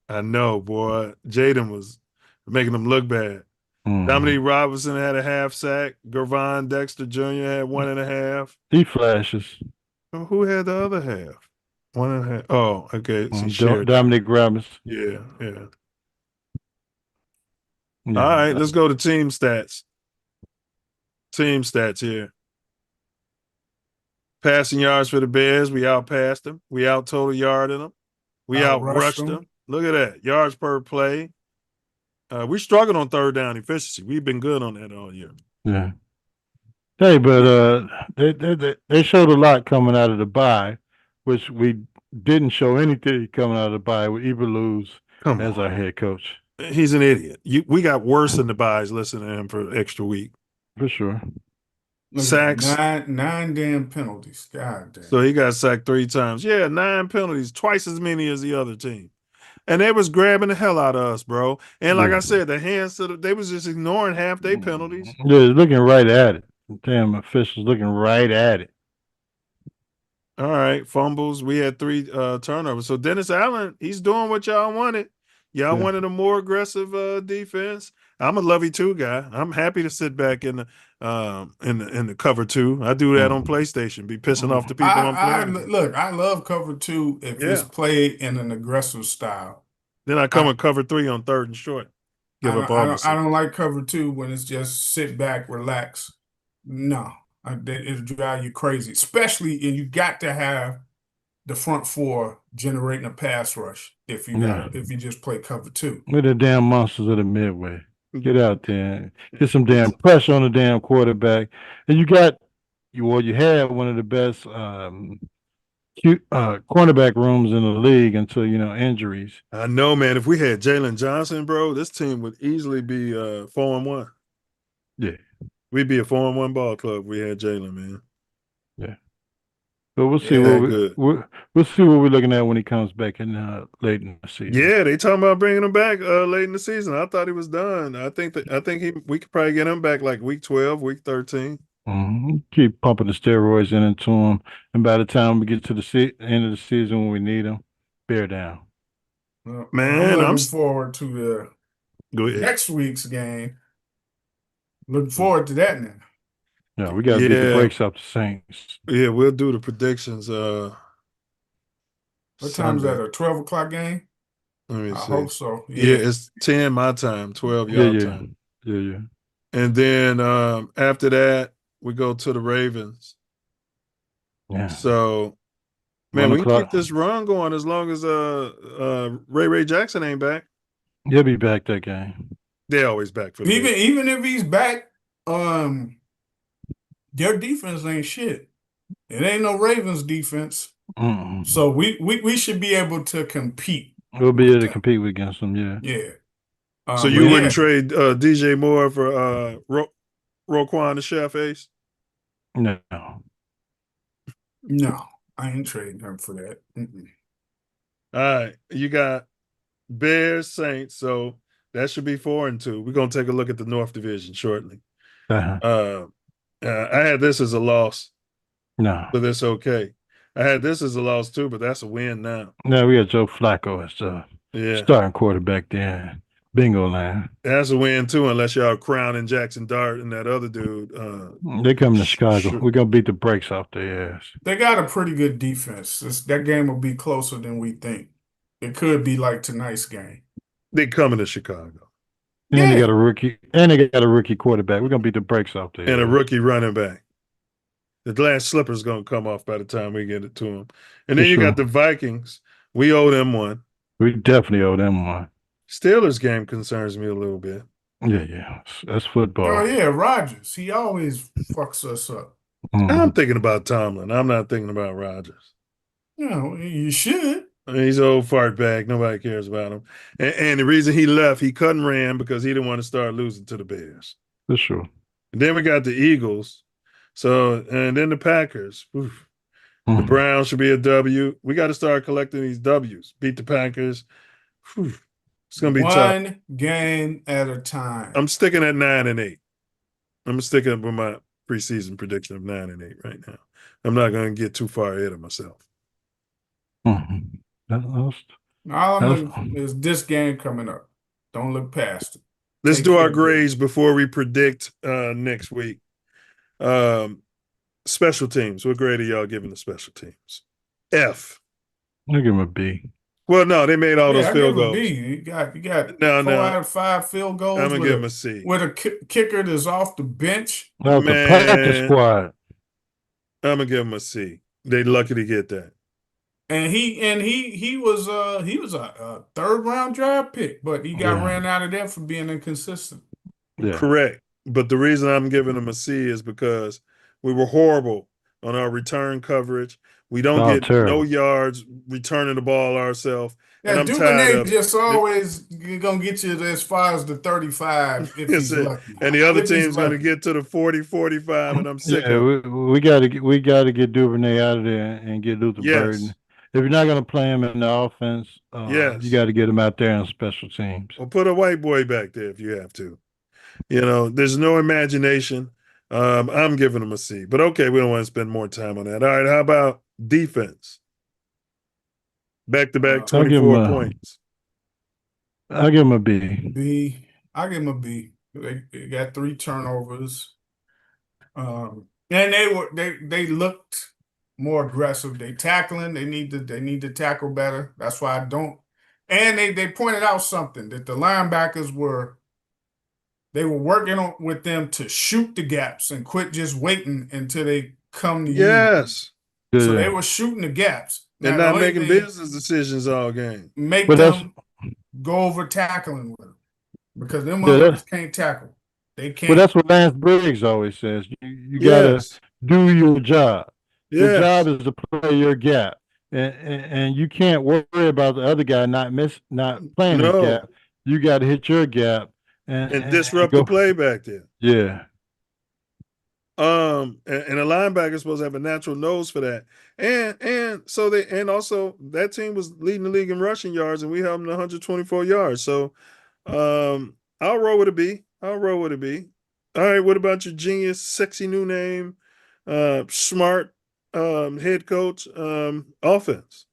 I know, boy. Jaden was making him look bad. Dominique Robinson had a half sack. Gervon Dexter Jr. had 1.5. He flashes. Who had the other half? 1.5. Oh, okay. Dominic Robinson. Yeah. All right, let's go to team stats. Team stats here. Passing yards for the Bears. We outpassed them. We out total yarded them. We outrushed them. Look at that. Yards per play. We struggled on third down efficiency. We've been good on that all year. Yeah. Hey, but they showed a lot coming out of the bye, which we didn't show anything coming out of the bye with Eberlus as our head coach. He's an idiot. We got worse in the byes listening to him for an extra week. For sure. Sacks. Nine damn penalties. God damn. So he got sacked 3 times. Yeah, 9 penalties, twice as many as the other team. And they was grabbing the hell out of us, bro. And like I said, the hands they was just ignoring half their penalties. Yeah, looking right at it. Damn officials looking right at it. All right, fumbles. We had 3 turnovers. So Dennis Allen, he's doing what y'all wanted. Y'all wanted a more aggressive defense. I'm a Lovey 2 guy. I'm happy to sit back in the cover 2. I do that on PlayStation. Be pissing off the people I'm playing. Look, I love cover 2 if it's played in an aggressive style. Then I come with cover 3 on 3rd and short. I don't like cover 2 when it's just sit back, relax. No, it'll drive you crazy. Especially, and you got to have the front 4 generating a pass rush if you just play cover 2. We're the damn monsters of the midway. Get out there, get some damn pressure on the damn quarterback, and you had one of the best cornerback rooms in the league until injuries. I know, man. If we had Jalen Johnson, bro, this team would easily be 4-1. Yeah, we'd be a 4-1 ball club if we had Jalen, man. Yeah. But we'll see we'll see what we're looking at when he comes back in late in the season. Yeah, they talking about bringing him back late in the season. I thought he was done. I think we could probably get him back like week 12, week 13. Keep pumping the steroids into him, and by the time we get to the end of the season when we need him, bear down. Man, I'm looking forward to next week's game. Looking forward to that now. Yeah, we got to beat the brakes off the Saints. Yeah, we'll do the predictions. What time is that? A 12 o'clock game? Let me see. I hope so. Yeah, it's 10 my time, 12 your time. Yeah. And then after that, we go to the Ravens. Yeah. So, man, we can keep this run going as long as Ray Jackson ain't back. He'll be back that game. They're always back for even if he's back. Their defense ain't shit. It ain't no Ravens defense. So we should be able to compete. We'll be able to compete against them, yeah. Yeah. So you wouldn't trade DJ Moore for Roquan the Chef Ace? No. No, I ain't trading him for that. All right. You got Bears, Saints, so that should be 4-2. We're gonna take a look at the North Division shortly. I had this as a loss. No. But that's okay. I had this as a loss too, but that's a win now. No, we got Joe Flacco as the starting quarterback there. Bingo line. That's a win too, unless y'all crowning Jackson Dart and that other dude. They coming to Chicago. We're going to beat the brakes off their ass. They got a pretty good defense. That game will be closer than we think. It could be like tonight's game. They coming to Chicago. And they got a rookie quarterback. We're gonna beat the brakes off there. And a rookie running back. The glass slipper's gonna come off by the time we get it to him. And then you got the Vikings. We owe them one. We definitely owe them one. Steelers game concerns me a little bit. Yeah. That's Oh football. yeah, Rodgers. He always fucks us up. I'm thinking about Tomlin. I'm not thinking about Rodgers. You know, you should. He's an old fart bag. Nobody cares about him. And the reason he left, he cut and ran because he didn't want to start losing to the Bears. For sure. And then we got the Eagles. So, and then the Packers. Oof. The Browns should be a W. We got to start collecting these W's. Beat the Packers. Whew. It's going to be tough. One game at a time. I'm sticking at 9-8. I'm sticking with my preseason prediction of 9-8 right now. I'm not going to get too far ahead of myself. All I'm looking is this game coming up. Don't look past it. Let's do our grades before we predict next week. Special teams. What grade are y'all giving the special teams? F. I'll give him a B. Well, no, they made all those field goals. B. You got 4 out of 5 field goals. I'm gonna give him a C. With a kicker that's off the bench. Out the practice squad. I'm gonna give him a C. They lucky to get that. And he was a 3rd-round draft pick, but he got ran out of there for being inconsistent. Yeah. Correct. But the reason I'm giving him a C is because we were horrible on our return coverage. We don't get no yards returning the ball ourselves. Yeah, and I'm tired of just always gonna get you as far as the 35 if he's lucky. And the other team's gonna get to the 40, 45, and I'm sick of it. We gotta get Duvernay out of there and get Luther Burden. If you're not going to play him in the offense, you got to get him out there on special teams. Or put a white boy back there if you have to. You know, there's no imagination. I'm giving him a C. But okay, we don't want to spend more time on that. All right, how about defense? Back-to-back 24 points. I'll give him a B. I'll give him a B. They got 3 turnovers. And they looked more aggressive. They tackling. They need to tackle better. That's why I don't. And they pointed out something that the linebackers were working with them to shoot the gaps and quit just waiting until they come to you. Yes. So they were shooting the gaps. And not making business decisions all game. Make them go over tackling with them. Because them motherfuckers can't tackle. They can't. Well, that's what Lance Briggs always says. You gotta do your job. Your job is to play your gap, and you can't worry about the other guy not playing his gap. You got to hit your gap and disrupt the play back there. Yeah. And a linebacker is supposed to have a natural nose for that, and also that team was leading the league in rushing yards, and we held them to 124 yards. So, I'll roll with a B. All right, what about your genius, sexy new name, smart? Head coach, offense.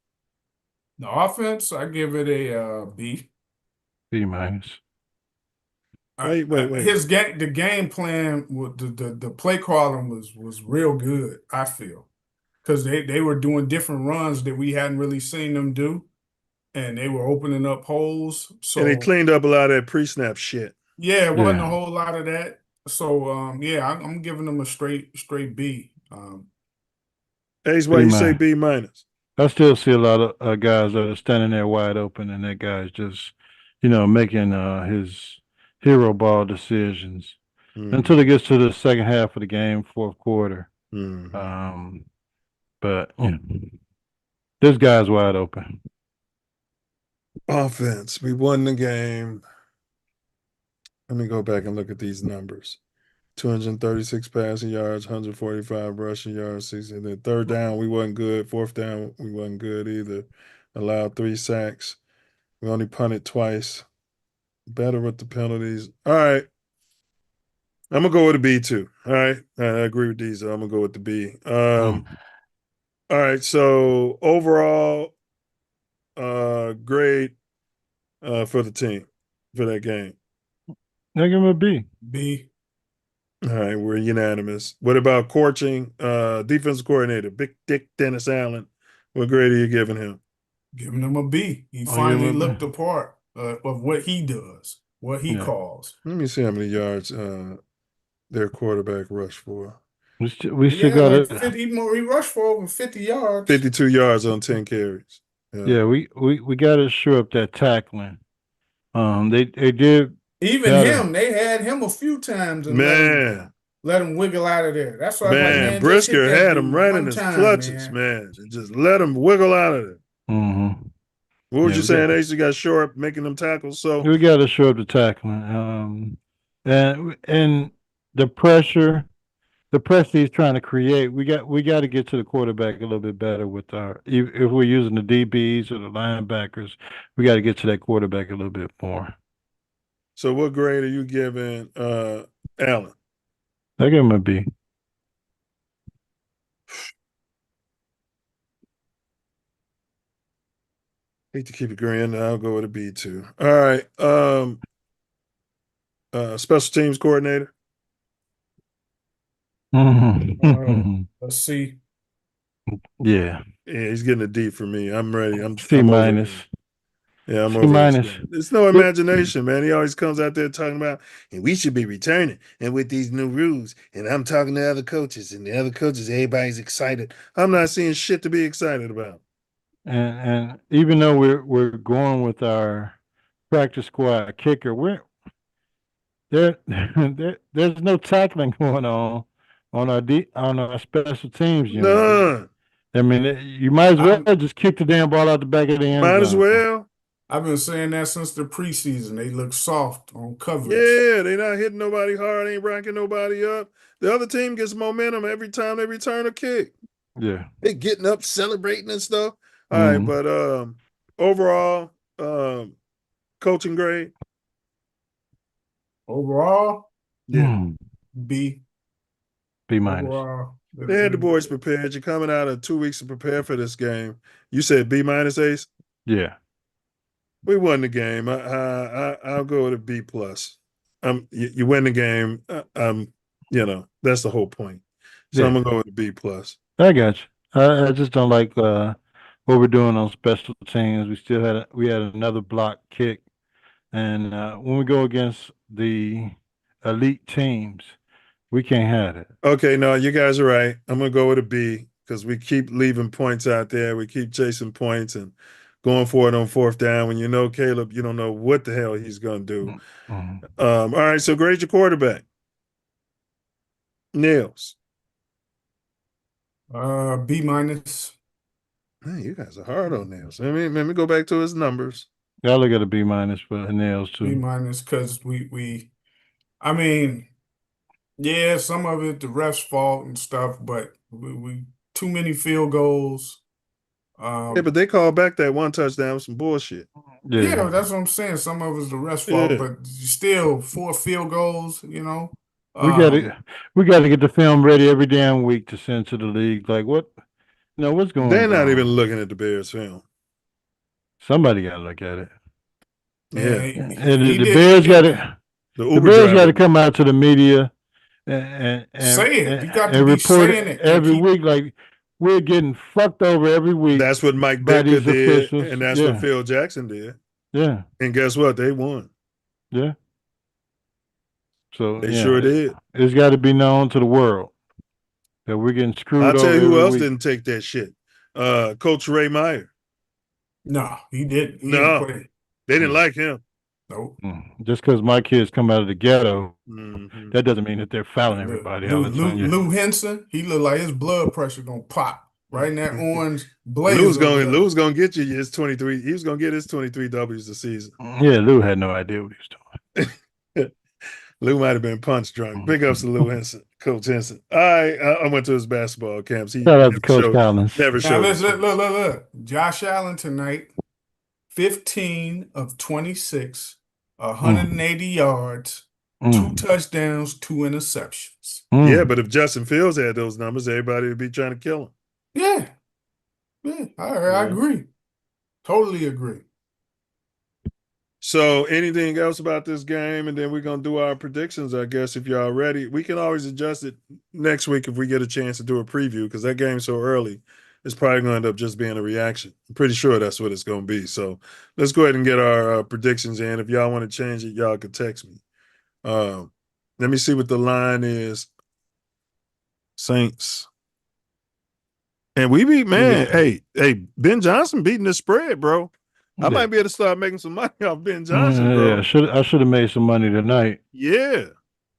The offense, I give it a B. B minus. Wait. The game plan, the play calling was real good. I feel because they were doing different runs that we hadn't really seen them do, and they were opening up holes. So and they cleaned up a lot of that pre-snap shit. Yeah, it wasn't a whole lot of that. So I'm giving them a straight B. That's why you say B minus. I still see a lot of guys that are standing there wide open, and that guy's just, making his hero ball decisions until it gets to the second half of the game, fourth quarter. But this guy's wide open. Offense, we won the game. Let me go back and look at these numbers. 236 passing yards, 145 rushing yards, 60. The third down, we wasn't good. Fourth down, we wasn't good either. Allowed 3 sacks. We only punted twice. Better with the penalties. All right. I'm going to go with a B too. All right. I agree with these. I'm going to go with the B. All right. So overall grade for the team for that game. I give him a B. B. All right, we're unanimous. What about coaching? Defensive coordinator, Big Dick Dennis Allen. What grade are you giving him? Giving him a B. He finally looked the part of what he does, what he calls. Let me see how many yards their quarterback rushed for. We still got it. He rushed for over 50 yards. 52 yards on 10 carries. Yeah, we got to shore up that tackling. They did Even him, they had him a few times and let him wiggle out of there. That's why I was like, man, just hit Brisker that had dude him right in one his time, clutches, man. Just let him wiggle out of there. Mm-hmm. What was you saying, Ace? You got shore up making them tackles. So we got to shore up the tackling. And the pressure he's trying to create, we got to get to the quarterback a little bit better with if we're using the DBs or the linebackers, we got to get to that quarterback a little bit more. So what grade are you giving Allen? I give him a B. Hate to keep it green. I'll go with a B too. All right. Special teams coordinator. Let's see. Yeah, he's getting a D for me. I'm ready. I'm C minus. Yeah, I'm over this. It's no imagination, man. He always comes out there talking about, and we should be returning, and with these new rules. And I'm talking to other coaches, and the other coaches, everybody's excited. I'm not seeing shit to be excited about. And even though we're going with our practice squad kicker, there's no tackling going on our special teams unit. None. I mean, you might as well just kick the damn ball out the back of the end zone. Might as well. I've been saying that since the preseason. They look soft on coverage. Yeah, they're not hitting nobody hard, ain't racking nobody up. The other team gets momentum every time they return a kick. Yeah. They getting up, celebrating and stuff. All right, but overall, coaching grade? Overall? Yeah. B. B minus. Overall. They had the boys prepared. You're coming out of 2 weeks to prepare for this game. You said B minus, Ace? Yeah. We won the game. I'll go with a B plus. You win the game. That's the whole point. So I'm gonna go with a B plus. I got you. I just don't like what we're doing on special teams. We had another block kick, and when we go against the elite teams, we can't have it. Okay, no, you guys are right. I'm gonna go with a B because we keep leaving points out there. We keep chasing points and going for it on fourth down. When you know Caleb, you don't know what the hell he's gonna do. All right, so grade your quarterback. Milz. B minus. Man, you guys are hard on Nails. Let me go back to his numbers. Y'all look at a B minus for Nails too. B minus because I mean, yeah, some of it the refs' fault and stuff, but we too many field goals. Yeah, but they called back that one touchdown with some bullshit. Yeah, that's what I'm saying. Some of it's the refs' fault, but still 4 field goals. You know, we got to get the film ready every damn week to send to the league. Like what? No, what's going on? They're not even looking at the Bears film. Somebody got to look at it. Yeah, and the Bears got to. The Bears got to come out to the media and say it. You got to be report saying it every week. Like we're getting fucked over every week. That's what Mike Baker did, and that's what Phil Jackson did. Yeah, and guess what? They won. Yeah. So they sure did. It's got to be known to the world that we're getting screwed. I'll tell you who else didn't take that shit. Coach Ray Meyer. No, he didn't. They didn't like him. Nope. Just because my kids come out of the ghetto, that doesn't mean that they're fouling everybody. Lou Henson, he looked like his blood pressure gonna pop right in that orange blazer. Lou's gonna get you his 23. He was gonna get his 23 W's this season. Yeah, Lou had no idea what he was doing. Lou might have been punch drunk. Big ups to Lou Henson, Coach Henson. I went to his basketball camps. Shout out to Coach Collins. Never showed. Look. Josh Allen tonight, 15 of 26, 180 yards, 2 touchdowns, 2 interceptions. Yeah, but if Justin Fields had those numbers, everybody would be trying to kill him. Yeah, I agree. Totally agree. So anything else about this game? And then we're going to do our predictions, I guess, if y'all ready. We can always adjust it next week if we get a chance to do a preview because that game's so early. It's probably going to end up just being a reaction. I'm pretty sure that's what it's going to be. So let's go ahead and get our predictions in. If y'all want to change it, y'all could text me. Let me see what the line is. Saints. And we beat, man, hey, Ben Johnson beating the spread, bro. I might be able to start making some money off Ben Johnson, bro. Yeah, I should have made some money tonight. Yeah.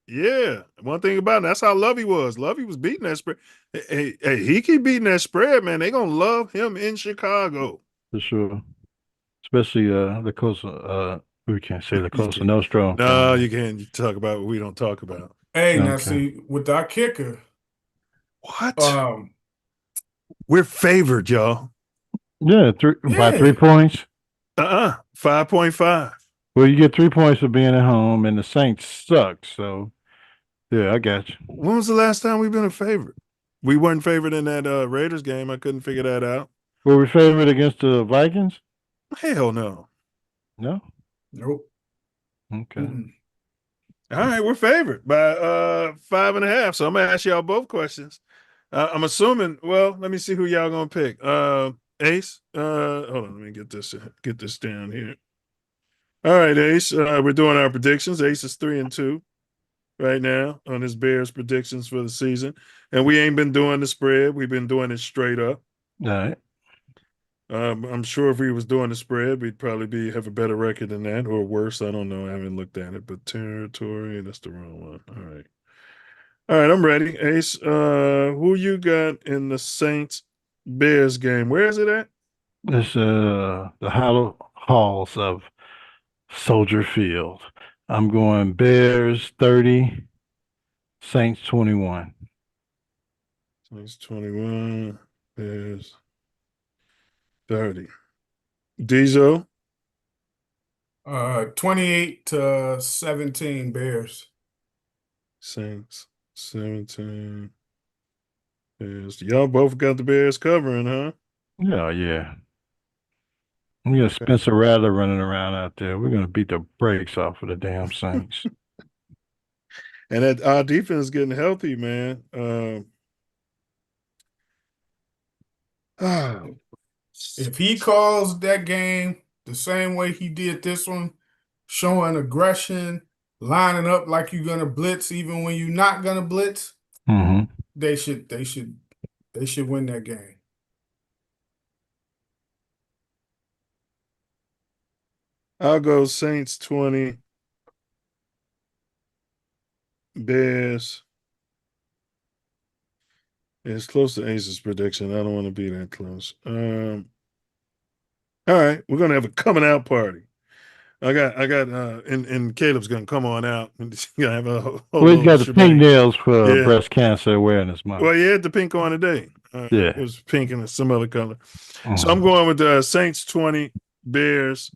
Yeah. One thing about it, that's how Lovey was. Lovey was beating that spread. Hey, he keep beating that spread, man. They gonna love him in Chicago. For sure. Especially the Cosa we can't say the Cosa Nostra. No, you can't talk about what we don't talk about. Hey, now see, with our kicker. What? We're favored, y'all. Yeah, by 3 points. 5.5. Well, you get 3 points for being at home, and the Saints suck. So, yeah, I got you. When was the last time we've been a favorite? We weren't favored in that Raiders game. I couldn't figure that out. Were we favored against the Vikings? Hell no. No? Nope. Okay. All right, we're favored by 5.5. So I'm gonna ask y'all both questions. I'm assuming. Well, let me see who y'all gonna pick. Ace. Hold on. Let me get this down here. All right, Ace. We're doing our predictions. Ace is 3-2 right now on his Bears predictions for the season, and we ain't been doing the spread. We've been doing it straight up. All right. I'm sure if we was doing the spread, we'd probably have a better record than that, or worse. I don't know. I haven't looked at it, but territory, that's the wrong one. All right, I'm ready. Ace, who you got in the Saints Bears game? Where is it at? It's the hollow halls of Soldier Field. I'm going Bears 30, Saints 21. Saints 21, Bears 30. Diesel? 28-17 Bears. Saints 17. Bears. Y'all both got the Bears covering, huh? Yeah. We got Spencer Rattler running around out there. We're going to beat the brakes off of the damn Saints. And that our defense is getting healthy, man. If he calls that game the same way he did this one, showing aggression, lining up like you're gonna blitz even when you're not gonna blitz, they should win that game. I'll go Saints 20, Bears. It's close to Ace's prediction. I don't want to be that close. All right, we're gonna have a coming out party. I got, and Caleb's gonna come on out and he's gonna have a whole. Well, he's got the pink nails for Breast Cancer Awareness Month. Well, he had the pink on today. Yeah, it was pink and some other color. So I'm going with the Saints 20, Bears.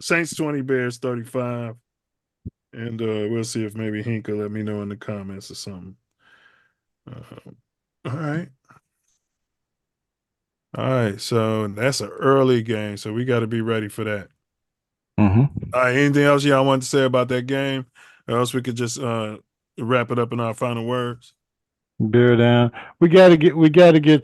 Saints 20, Bears 35, and we'll see if maybe Hink will let me know in the comments or something. All right. So that's an early game, so we got to be ready for that. All right. Anything else y'all want to say about that game, or else we could just wrap it up in our final words? Bear down. We got to get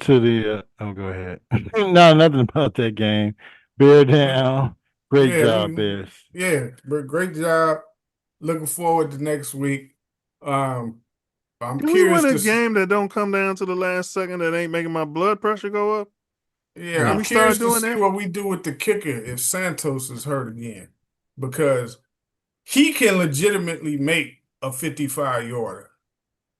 to the. Go ahead. No, nothing about that game. Bear down. Great job, Bears. Yeah, great job. Looking forward to next week. I'm curious. We win a game that don't come down to the last second that ain't making my blood pressure go up? Yeah, I'm curious to see what we do with the kicker if Santos is hurt again, because he can legitimately make a 55-yarder.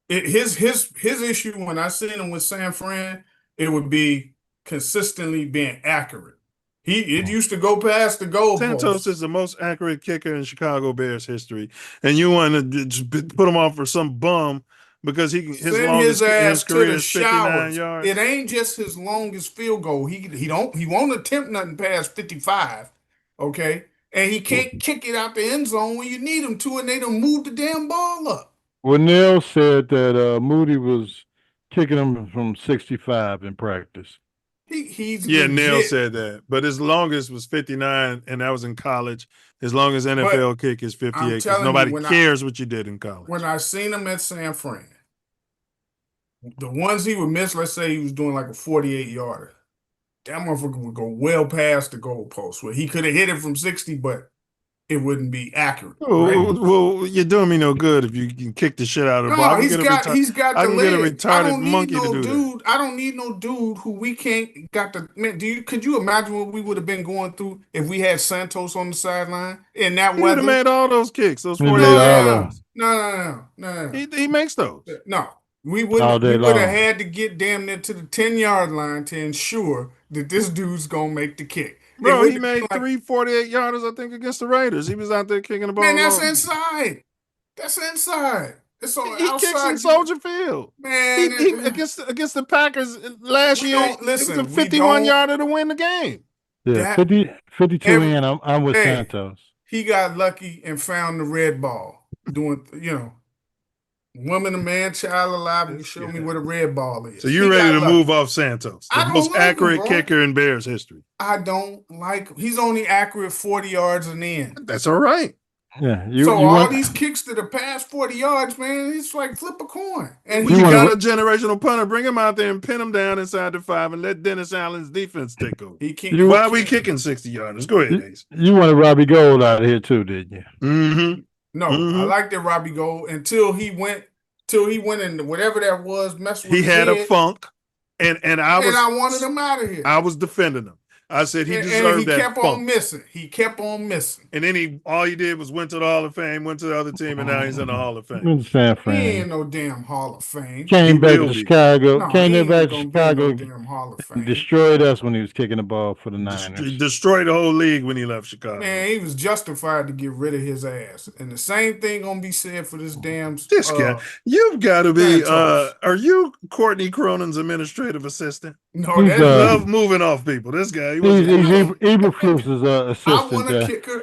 His issue when I seen him with San Fran, it would be consistently being accurate. It used to go past the goal. Santos is the most accurate kicker in Chicago Bears history, and you want to just put him off for some bum because his career is 59 yards. It ain't just his longest field goal. He won't attempt nothing past 55. Okay, and he can't kick it out the end zone when you need him to, and they done moved the damn ball up. Well, Neil said that Moody was kicking him from 65 in practice. Neil said that, but his longest was 59, and that was in college. His longest NFL kick is 58 because nobody cares what you did in college. When I seen him at San Fran, the ones he would miss, let's say he was doing like a 48-yarder, that motherfucker would go well past the goalpost where he could have hit it from 60, but it wouldn't be accurate. Right? Well, you're doing me no good if you can kick the shit out of the ball. He's got I the can get a leg. retarded monkey to do that. I don't need no dude who we can't got the man. Could you imagine what we would have been going through if we had Santos on the sideline in that weather? He would have made all those kicks. Those 48 yards. No. He makes those. No. We would have had to get damn near to the 10-yard line to ensure that this dude's gonna make the kick. Bro, he made 3 48-yarders, I think, against the Raiders. He was out there kicking the ball. Man, that's inside. It's on he outside. Kicks in Soldier Field. Man, he against the Packers last year. It was a 51-yarder to win the game. Yeah, 52 in. I'm with Santos. He got lucky and found the red ball. Doing, woman, a man, child alive, and show me where the red ball is. So you're ready to move off Santos, the most accurate kicker in Bears history. I don't like him. He's only accurate 40 yards and in. That's all right. Yeah. All these kicks to the past 40 yards, man, it's like flip a coin. And you got a generational punter, bring him out there and pin him down inside the 5 and let Dennis Allen's defense take over. Why are we kicking 60-yarders? Go ahead, Ace. You wanted Robbie Gould out here too, didn't you? Mm-hmm. No, I liked that Robbie Gould until he went into whatever that was, messed with He had a funk, and I wanted him out of here. I was defending him. I said he deserved that. He kept on missing. And then all he did was went to the Hall of Fame, went to the other team, and now he's in the Hall of Fame. In San Fran. He ain't no damn Hall of Fame. Came back to Chicago. Came back to Chicago. Damn Hall of Fame. Destroyed us when he was kicking the ball for the Niners. Destroyed the whole league when he left Chicago. Man, he was justified to get rid of his ass. And the same thing gonna be said for this damn. This guy, you've got to be. Are you Courtney Cronin's administrative assistant? No, love moving off people. This guy. Eberflus is assistant.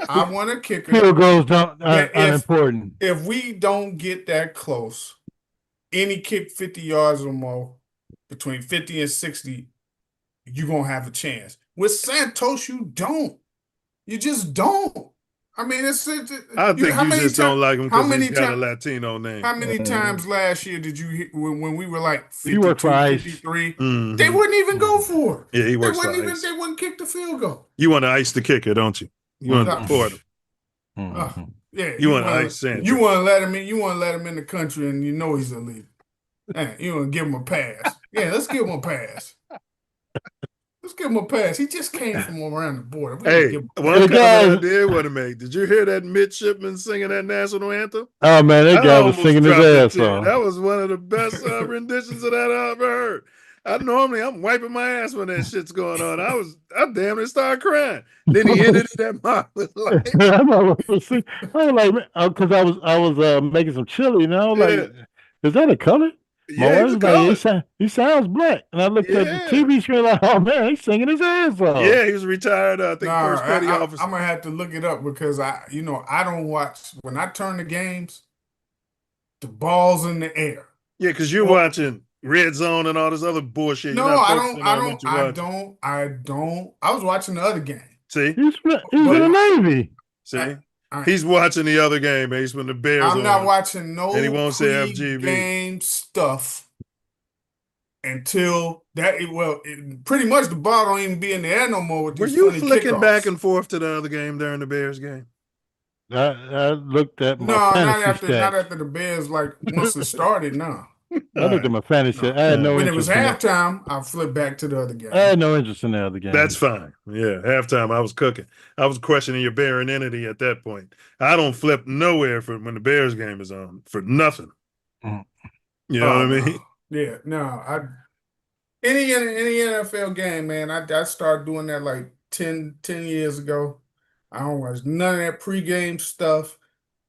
I want a kicker. Field goals are unimportant. If we don't get that close, any kick 50 yards or more, between 50 and 60, you're going to have a chance. With Santos, you don't. You just don't. I mean, I think you just don't like him because he's got a Latino name. How many times last year did you hit when we were like 52, 53? Mm-hmm. They wouldn't even go for it. Yeah, he works for Ice. They wouldn't kick the field goal. You want to ice the kicker, don't you? You want to deport him. Yeah, you want to ice Sanchez. You want to let him in. You want to let him in the country, and you know he's illegal. You want to give him a pass. Yeah, let's give him a pass. Let's give him a pass. He just came from around the border. One comment I did want to make. Did you hear that midshipman singing that national anthem? Oh, man, that guy was singing his ass off. That was one of the best renditions of that I've ever heard. I'm wiping my ass when that shit's going on. I damn near started crying. Then he ended that marvelous life. I was like, because I was making some chili, and I was like, is that a color? Yeah, he sounds black. And I looked at the TV screen like, oh man, he's singing his ass off. Yeah, he was retired, I think, first petty officer. I'm gonna have to look it up because I don't watch when I turn the games, the ball's in the air. Yeah, because you're watching Red Zone and all this other bullshit. No, I don't. I was watching the other game. See? He's in the Navy. See? He's watching the other game, Ace, when the Bears I'm not watching no and he won't say FGB. Game stuff until that. Pretty much the ball don't even be in the air no more. With Were you flicking back and forth to the other game during the Bears game? I looked at my fantasy not after the Bears once it started. No. I looked at my fantasy. I had no when interest. When it was halftime, I flipped back to the other game. I had no interest in the other game. That's fine. Yeah, halftime, I was cooking. I was questioning your Bear identity at that point. I don't flip nowhere for when the Bears game is on for nothing. You know what I mean? Yeah, no. Any NFL game, man, I started doing that like 10 years ago. I don't watch none of that pregame stuff.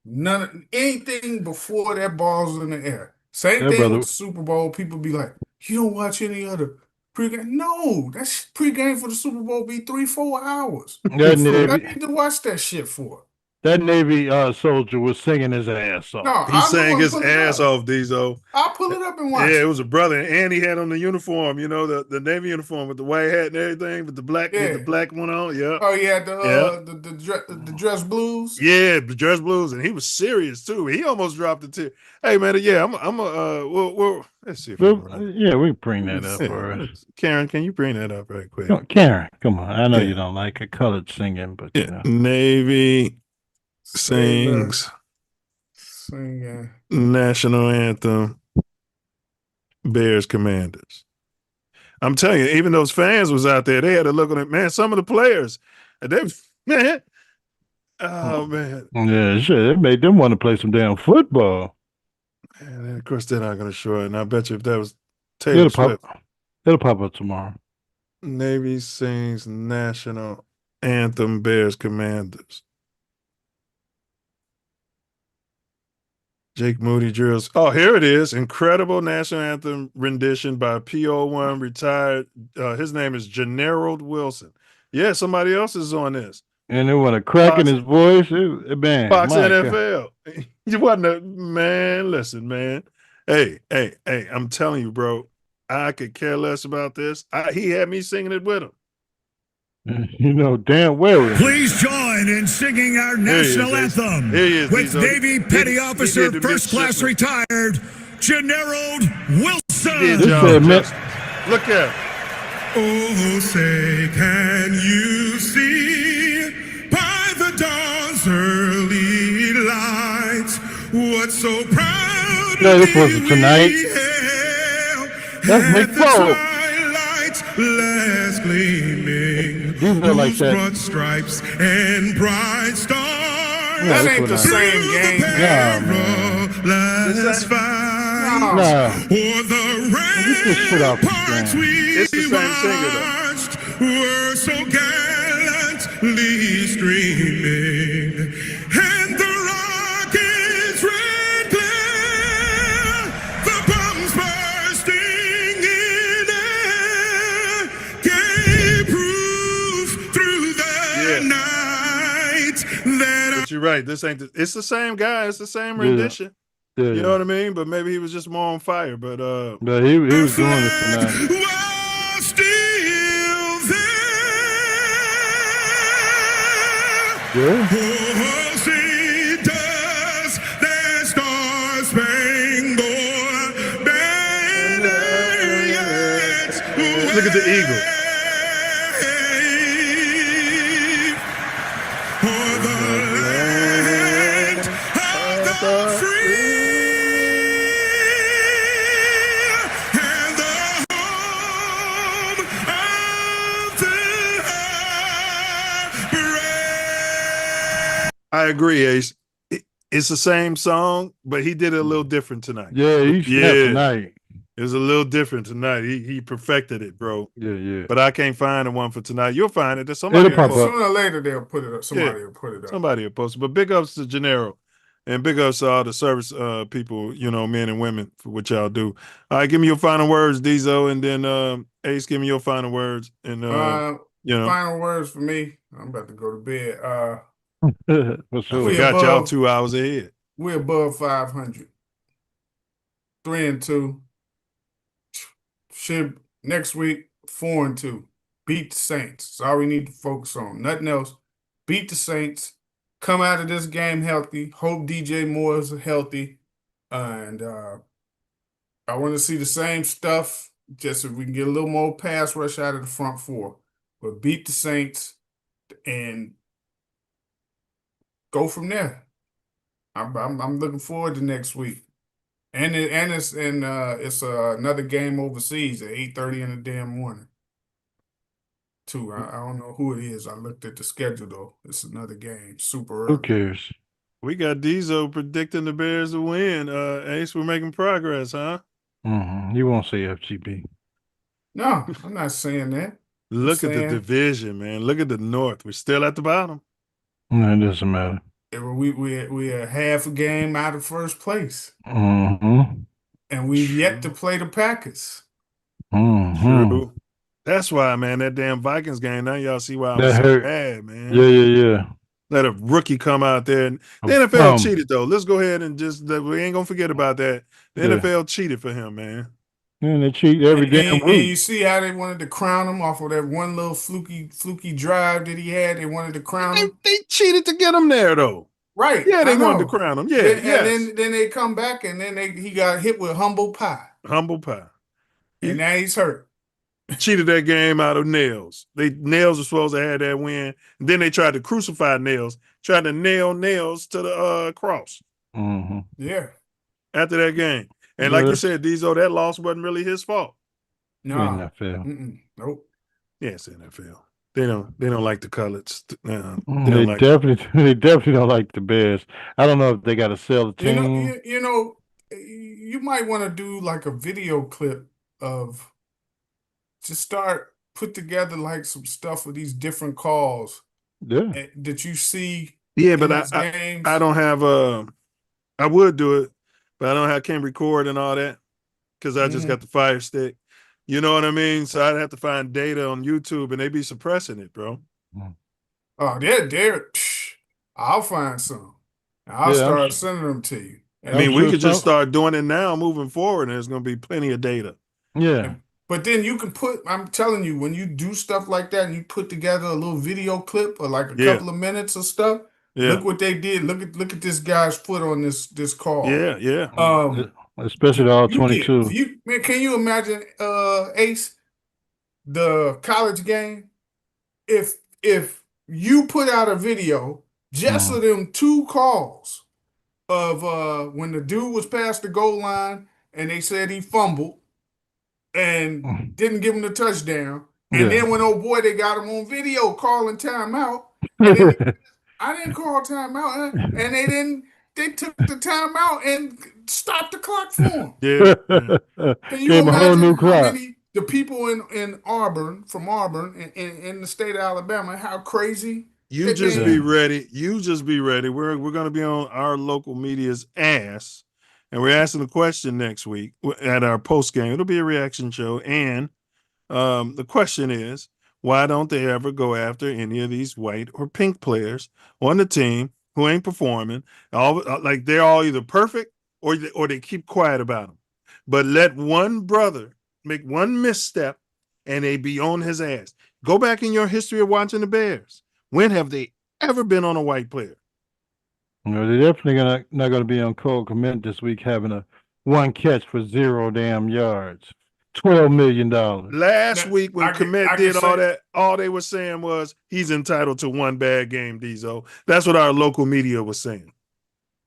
Anything before that ball's in the air. Same thing with the Super Bowl. People be like, you don't watch any other pregame? No, that's pregame for the Super Bowl be 3-4 hours. I need to watch that shit for. That Navy soldier was singing his ass off. No, he sang his ass off, Diesel. I'll pull it up and watch. Yeah, it was a brother, and he had on the uniform, the Navy uniform with the white hat and everything, with the black one on. Yeah. Oh yeah, the dress blues. Yeah, the dress blues, and he was serious too. He almost dropped the tear. Hey man, let's see if we can bring that up for us. Karen, can you bring that up right quick? Karen, come on. I know you don't like a colored singing, but Navy sings national anthem, Bears Commanders. I'm telling you, even those fans was out there, they had to look at it. Man, some of the players, man. Oh, man. Yeah, sure. It made them want to play some damn football. And of course, they're not going to show it. And I bet you if that was Taylor Swift. It'll pop up tomorrow. Navy sings national anthem, Bears Commanders. Jake Moody drills. Oh, here it is. Incredible national anthem rendition by PO1 retired. His name is Generald Wilson. Yeah, somebody else is on this. And it was a crack in his voice. Man, Fox NFL. You wasn't a man. Listen, man. Hey, I'm telling you, bro. I could care less about this. He had me singing it with him. You know damn well. Please join in singing our national anthem with Navy Petty Officer First Class Retired Generald Wilson. Look at it. Oh, say, can you see by the dawn's early lights what so proud this wasn't tonight. That's Nick Foles. Less gleaming, like that. broad stripes and bright stars. That ain't the same game. Perilous fight. Or the ramparts we watched were so gallantly streaming, and the rockets red glare, the bombs bursting in air, gave proof through the night that. But you're right. This ain't. It's the same guy. It's the same rendition. Yeah. You know what I mean? But maybe he was just more on fire. But he was doing it tonight. Yeah. Oh, see, does the star-spangled banner yet look at the eagle. For the land of the free and the home of the brave. I agree, Ace. It's the same song, but he did it a little different tonight. Yeah, he snapped tonight. It was a little different tonight. He perfected it, bro. Yeah. But I can't find the one for tonight. You'll find it. There's somebody. Sooner or later they'll put it up. Somebody will put it up. Somebody will post it. But big ups to Gennaro. And big ups to all the service people, men and women, for what y'all do. All right, give me your final words, Diesel, and then Ace, give me your final words. And final words for me. I'm about to go to bed. For sure. We got y'all 2 hours ahead. We're above 500. 3-2. Should next week 4-2. Beat the Saints. That's all we need to focus on. Nothing else. Beat the Saints. Come out of this game healthy. Hope DJ Moore is healthy. And I want to see the same stuff. Just if we can get a little more pass rush out of the front four. But beat the Saints and go from there. I'm looking forward to next week. And it's another game overseas at 8:30 in the damn morning. Too. I don't know who it is. I looked at the schedule though. It's another game. Super early. Who cares? We got Diesel predicting the Bears to win. Ace, we're making progress, huh? You won't say FGB. No, I'm not saying that. Look at the division, man. Look at the North. We're still at the bottom. No, it doesn't matter. We are half a game out of first place. And we've yet to play the Packers. True. That's why, man, that damn Vikings game, now y'all see why I was so mad, man. Yeah. Let a rookie come out there. And the NFL cheated, though. Let's go ahead and we ain't going to forget about that. The NFL cheated for him, man. And they cheat every damn week. And you see how they wanted to crown him off of that one little fluky drive that he had. They wanted to crown him. They cheated to get him there, though. Right. Yeah, they wanted to crown him. Yeah, And then they come back, and then he got hit with humble pie. Humble pie. And now he's hurt. Cheated that game out of Nails. Nails were supposed to have that win. And then they tried to crucify Nails, tried to nail nails to the cross. Mm-hmm. Yeah. After that game. And like you said, Diesel, that loss wasn't really his fault. No. NFL. Nope. Yeah, it's NFL. They don't like the colors. They definitely don't like the Bears. I don't know if they got to sell the team. You might want to do like a video clip of just put together like some stuff with these different calls. Yeah. That you see. Yeah, but I don't have I would do it, but I can't record and all that because I just got the Fire Stick. You know what I mean? So I'd have to find data on YouTube, and they be suppressing it, bro. Oh, they're. I'll find some. I'll start sending them to you. I mean, we could just start doing it now, moving forward, and there's going to be plenty of data. Yeah. But then you can I'm telling you, when you do stuff like that and you put together a little video clip or like a couple of minutes of stuff, look what they did. Look at this guy's foot on this call. Yeah. Especially all 22. Man, can you imagine, Ace, the college game? If you put out a video just of them 2 calls of when the dude was past the goal line and they said he fumbled and didn't give him the touchdown, and then when they got him on video calling timeout, and then I didn't call timeout, and they took the timeout and stopped the clock for him. Yeah. Can you imagine how many the people in Auburn, from Auburn, in the state of Alabama, how crazy? You just be ready. We're going to be on our local media's ass, and we're asking the question next week at our post game. It'll be a reaction show, and the question is, why don't they ever go after any of these white or pink players on the team who ain't performing? Like they're all either perfect or they keep quiet about them. But let one brother make one misstep, and they be on his ass. Go back in your history of watching the Bears. When have they ever been on a white player? No, they're definitely not going to be on Cole Kmet this week, having a 1 catch for 0 damn yards. $12 million. Last week when Kmet did all that, all they were saying was he's entitled to 1 bad game, Diesel. That's what our local media was saying.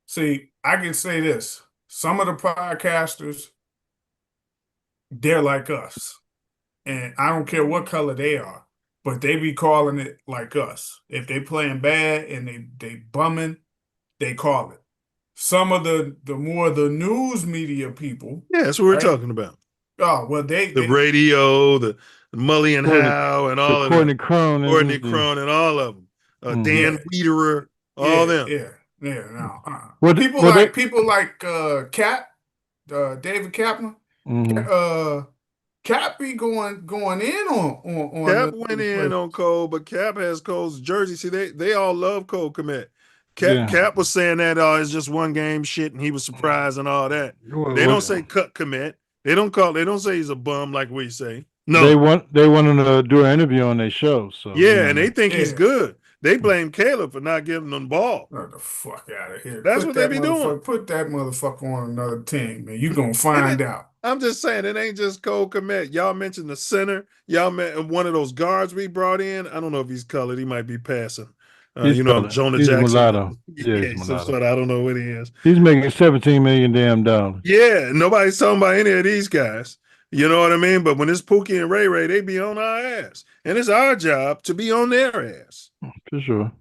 See, I can say this. Some of the podcasters, they're like us. And I don't care what color they are, but they be calling it like us. If they playing bad and they bumming, they call it. Some of the news media people. Yeah, that's what we're talking about. Oh, well, the radio, the Mully and Howe, and all of them. Courtney Crone and all of them. Dan Wiederer, all them. Yeah. No. People like Cap, David Kapner. Cap be going in on Cap went in on Cole, but Cap has Cole's jersey. See, they all love Cole Kmet. Cap was saying that it's just 1 game shit, and he was surprised and all that. They don't say cut Kmet. They don't say he's a bum like we say. No, they want him to do an interview on their show. So and they think he's good. They blame Caleb for not giving them the ball. Get the fuck out of here. That's what they be doing. Put that motherfucker on another team, man. You gonna find out. I'm just saying, it ain't just Cole Kmet. Y'all mentioned the center. Y'all met one of those guards we brought in. I don't know if he's colored. He might be passing. Jonah he's Jackson. Mulatto. He's some sort. I don't know what he is. He's making $17 million damn dollars. Yeah, nobody's talking about any of these guys. You know what I mean? But when it's Pookie and Ray, they be on our ass. And it's our job to be on their ass. For sure.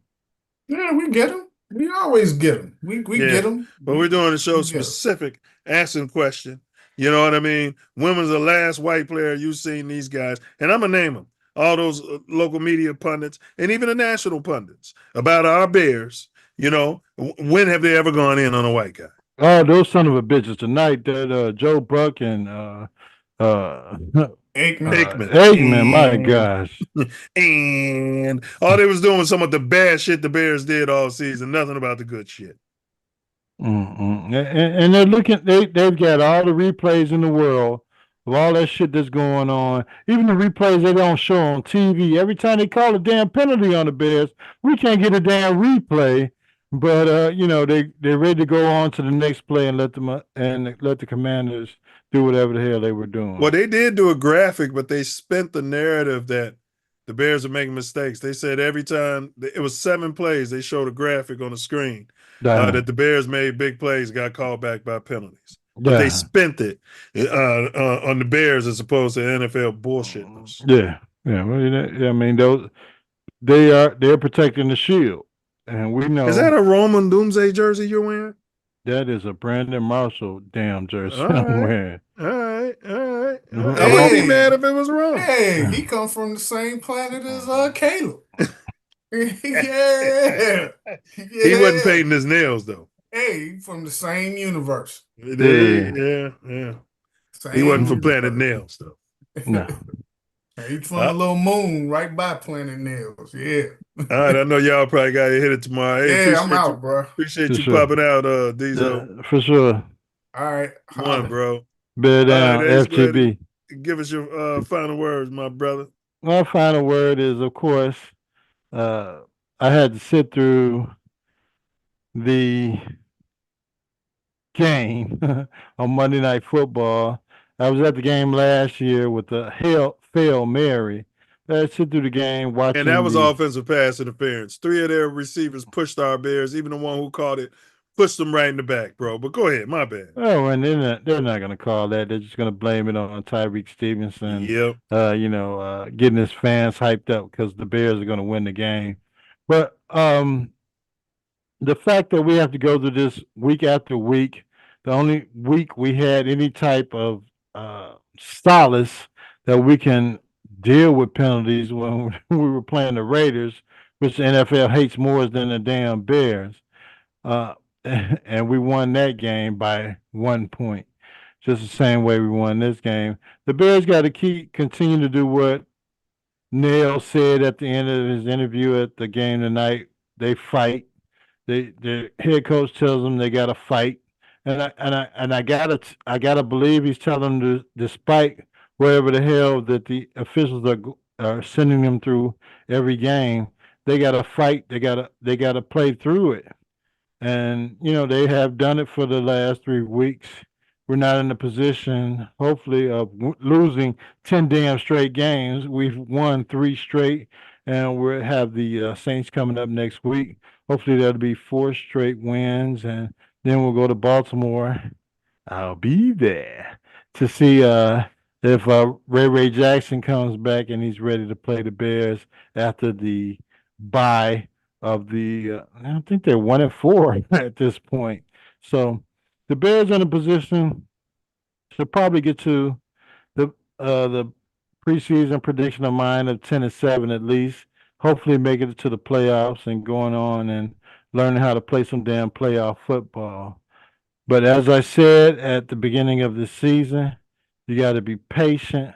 Yeah, we get them. We always get them. We get them. But we're doing a show specific, asking question. You know what I mean? When was the last white player you seen these guys? And I'm going to name them. All those local media pundits and even the national pundits about our Bears. You know, when have they ever gone in on a white guy? Oh, those son of a bitches. Tonight that Joe Buck and Aikman, my gosh. And all they was doing was some of the bad shit the Bears did all season. Nothing about the good shit. And they're looking. They've got all the replays in the world of all that shit that's going on. Even the replays they don't show on TV. Every time they call a damn penalty on the Bears, we can't get a damn replay. But they're ready to go on to the next play and let the Commanders do whatever the hell they were doing. Well, they did do a graphic, but they spent the narrative that the Bears are making mistakes. They said every time it was 7 plays, they showed a graphic on the screen that the Bears made big plays, got called back by penalties. But they spent it on the Bears as opposed to NFL bullshitters. Yeah. Well, I mean, they're protecting the shield, and we know. Is that a Roman Doomsday jersey you're wearing? That is a Brandon Marshall damn jersey I'm wearing. All right. I wouldn't be mad if it was wrong. Hey, he comes from the same planet as Caleb. Yeah. He wasn't painting his nails though. Hey, from the same universe. Yeah. He wasn't from Planet Nails though. No. He's from the little moon right by Planet Nails. Yeah. All right, I know y'all probably got to hit it tomorrow. Hey, I'm out, bro. Appreciate you popping out, Diesel. Yeah, for sure. All right. One, bro. Bear down, FTB. Give us your final words, my brother. My final word is, of course, I had to sit through the game on Monday Night Football. I was at the game last year with the Hail Mary. I sit through the game watching. And that was offensive pass interference. 3 of their receivers pushed our Bears. Even the one who called it pushed them right in the back, bro. But go ahead, my bad. Oh, and they're not going to call that. They're just going to blame it on Tyreek Stevenson. Yep. Getting his fans hyped up because the Bears are going to win the game. But the fact that we have to go through this week after week, the only week we had any type of solace that we can deal with penalties when we were playing the Raiders, which the NFL hates more than the damn Bears. And we won that game by 1 point, just the same way we won this game. The Bears got to continue to do what Nail said at the end of his interview at the game tonight. They fight. The head coach tells them they got to fight, and I gotta believe he's telling them to, despite wherever the hell that the officials are sending them through every game, they got to fight. They got to play through it. And, they have done it for the last 3 weeks. We're not in a position, hopefully, of losing 10 damn straight games. We've won 3 straight, and we'll have the Saints coming up next week. Hopefully, that'll be 4 straight wins, and then we'll go to Baltimore. I'll be there to see if Ray Jackson comes back and he's ready to play the Bears after the bye of the I think they're 1-4 at this point. So the Bears are in a position to probably get to the preseason prediction of mine of 10-7 at least. Hopefully make it to the playoffs and going on and learning how to play some damn playoff football. But as I said at the beginning of the season, you got to be patient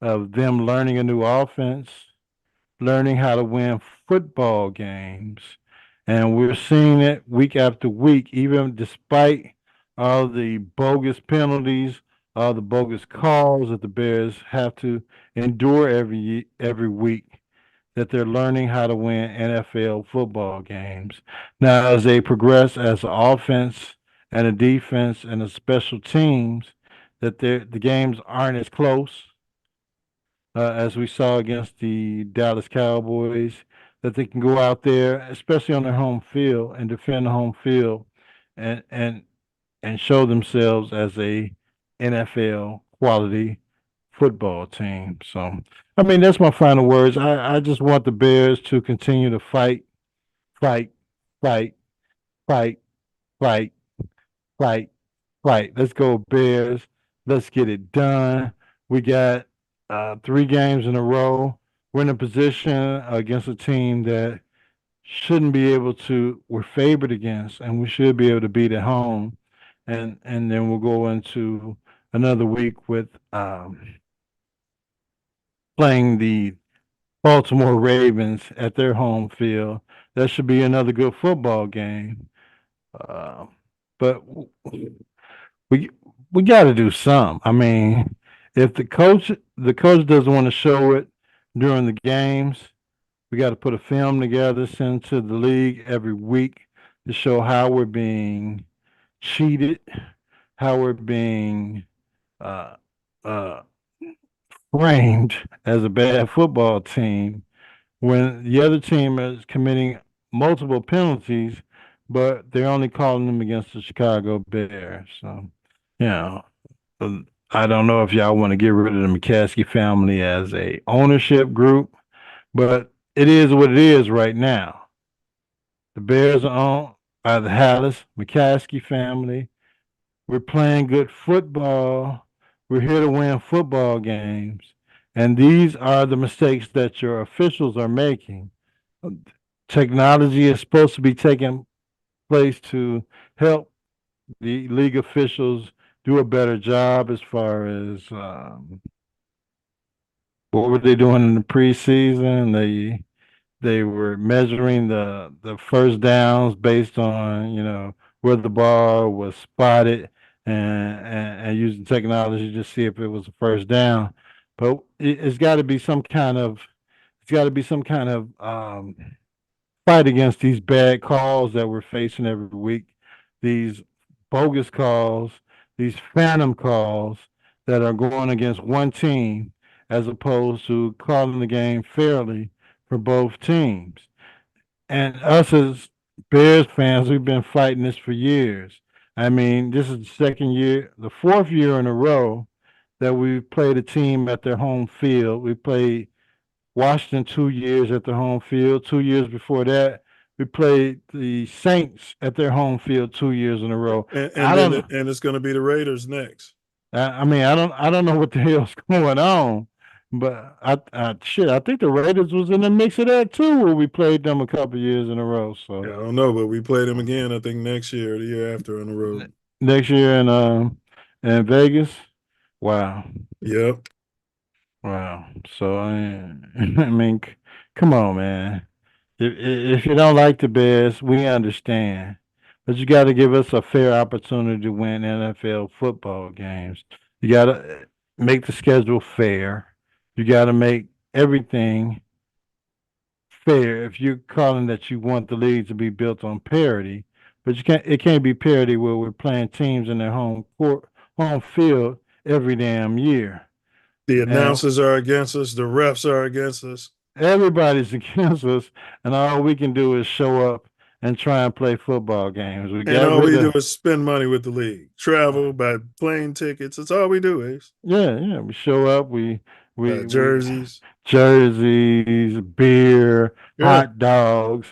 of them learning a new offense, learning how to win football games. And we're seeing it week after week, even despite all the bogus penalties, all the bogus calls that the Bears have to endure every week, that they're learning how to win NFL football games. Now, as they progress as an offense and a defense and a special teams, that the games aren't as close as we saw against the Dallas Cowboys, that they can go out there, especially on their home field, and defend the home field and show themselves as a NFL quality football team. So, I mean, that's my final words. I just want the Bears to continue to fight. Let's go, Bears. Let's get it done. We got 3 games in a row. We're in a position against a team that shouldn't be able to, we're favored against, and we should be able to beat at home. And then we'll go into another week with playing the Baltimore Ravens at their home field. That should be another good football game. But we got to do some. I mean, if the coach doesn't want to show it during the games, we got to put a film together, send to the league every week to show how we're being cheated, how we're being framed as a bad football team when the other team is committing multiple penalties, but they're only calling them against the Chicago Bears. So, you know, I don't know if y'all want to get rid of the McCaskey family as a ownership group, but it is what it is right now. The Bears are owned by the Hallis McCaskey family. We're playing good football. We're here to win football games. And these are the mistakes that your officials are making. Technology is supposed to be taking place to help the league officials do a better job as far as what were they doing in the preseason? They were measuring the first downs based on where the ball was spotted and using technology to see if it was a first down. But it's got to be some kind of fight against these bad calls that we're facing every week, these bogus calls, these phantom calls that are going against one team as opposed to calling the game fairly for both teams. And us as Bears fans, we've been fighting this for years. I mean, this is the fourth year in a row that we've played a team at their home field. We played Washington 2 years at their home field. 2 years before that, we played the Saints at their home field 2 years in a row. And it's going to be the Raiders next. I mean, I don't know what the hell's going on, but I think the Raiders was in the mix of that too, where we played them a couple years in a row. So yeah, I don't know, but we played them again. I think next year, or the year after, on the road. Next year in Vegas. Wow. Yep. Wow. So I mean, come on, man. If you don't like the Bears, we understand. But you got to give us a fair opportunity to win NFL football games. You got to make the schedule fair. You got to make everything fair. If you're calling that you want the league to be built on parity, but it can't be parity where we're playing teams in their home field every damn year. The announcers are against us. The refs are against us. Everybody's against us, and all we can do is show up and try and play football games. All we do is spend money with the league, travel, buy plane tickets. That's all we do, Ace. Yeah. We show up. We jerseys, beer, hot dogs,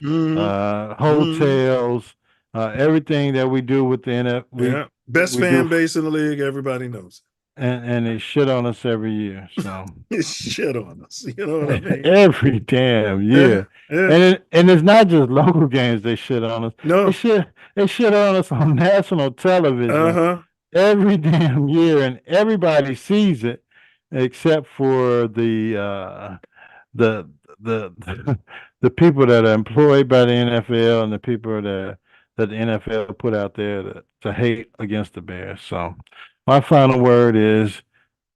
hotels, everything that we do with the NFL. Best fan base in the league. Everybody knows. And they shit on us every year. So shit on us. You know what I mean? Every damn year. Yeah. And it's not just local games they shit on us. No. They shit on us on national television every damn year, and everybody sees it except for the people that are employed by the NFL and the people that the NFL put out there to hate against the Bears. So my final word is,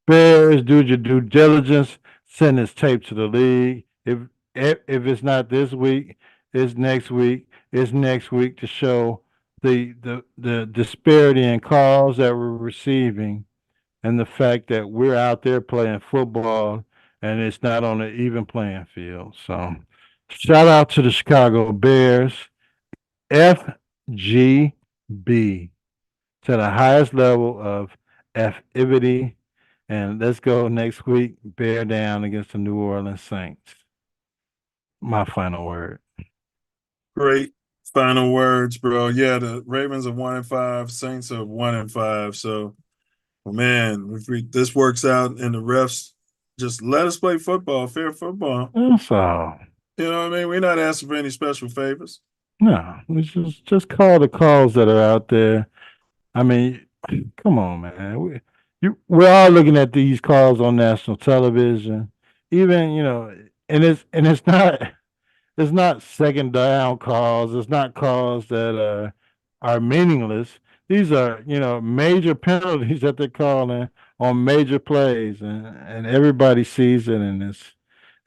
Bears, do your due diligence. Send this tape to the league. If it's not this week, it's next week. It's next week to show the disparity in calls that we're receiving, and the fact that we're out there playing football and it's not on an even playing field. So, shout out to the Chicago Bears, FGB, to the highest level of affivity. And let's go next week, bear down against the New Orleans Saints. My final word. Great final words, bro. Yeah, the Ravens are 1-5, Saints are 1-5. So, man, if this works out and the refs just let us play football, fair football. That's all. You know what I mean? We're not asking for any special favors. No, we just call the calls that are out there. I mean, come on, man. We're all looking at these calls on national television, even and it's not second down calls. It's not calls that are meaningless. These are major penalties that they're calling on major plays, and everybody sees it, and it's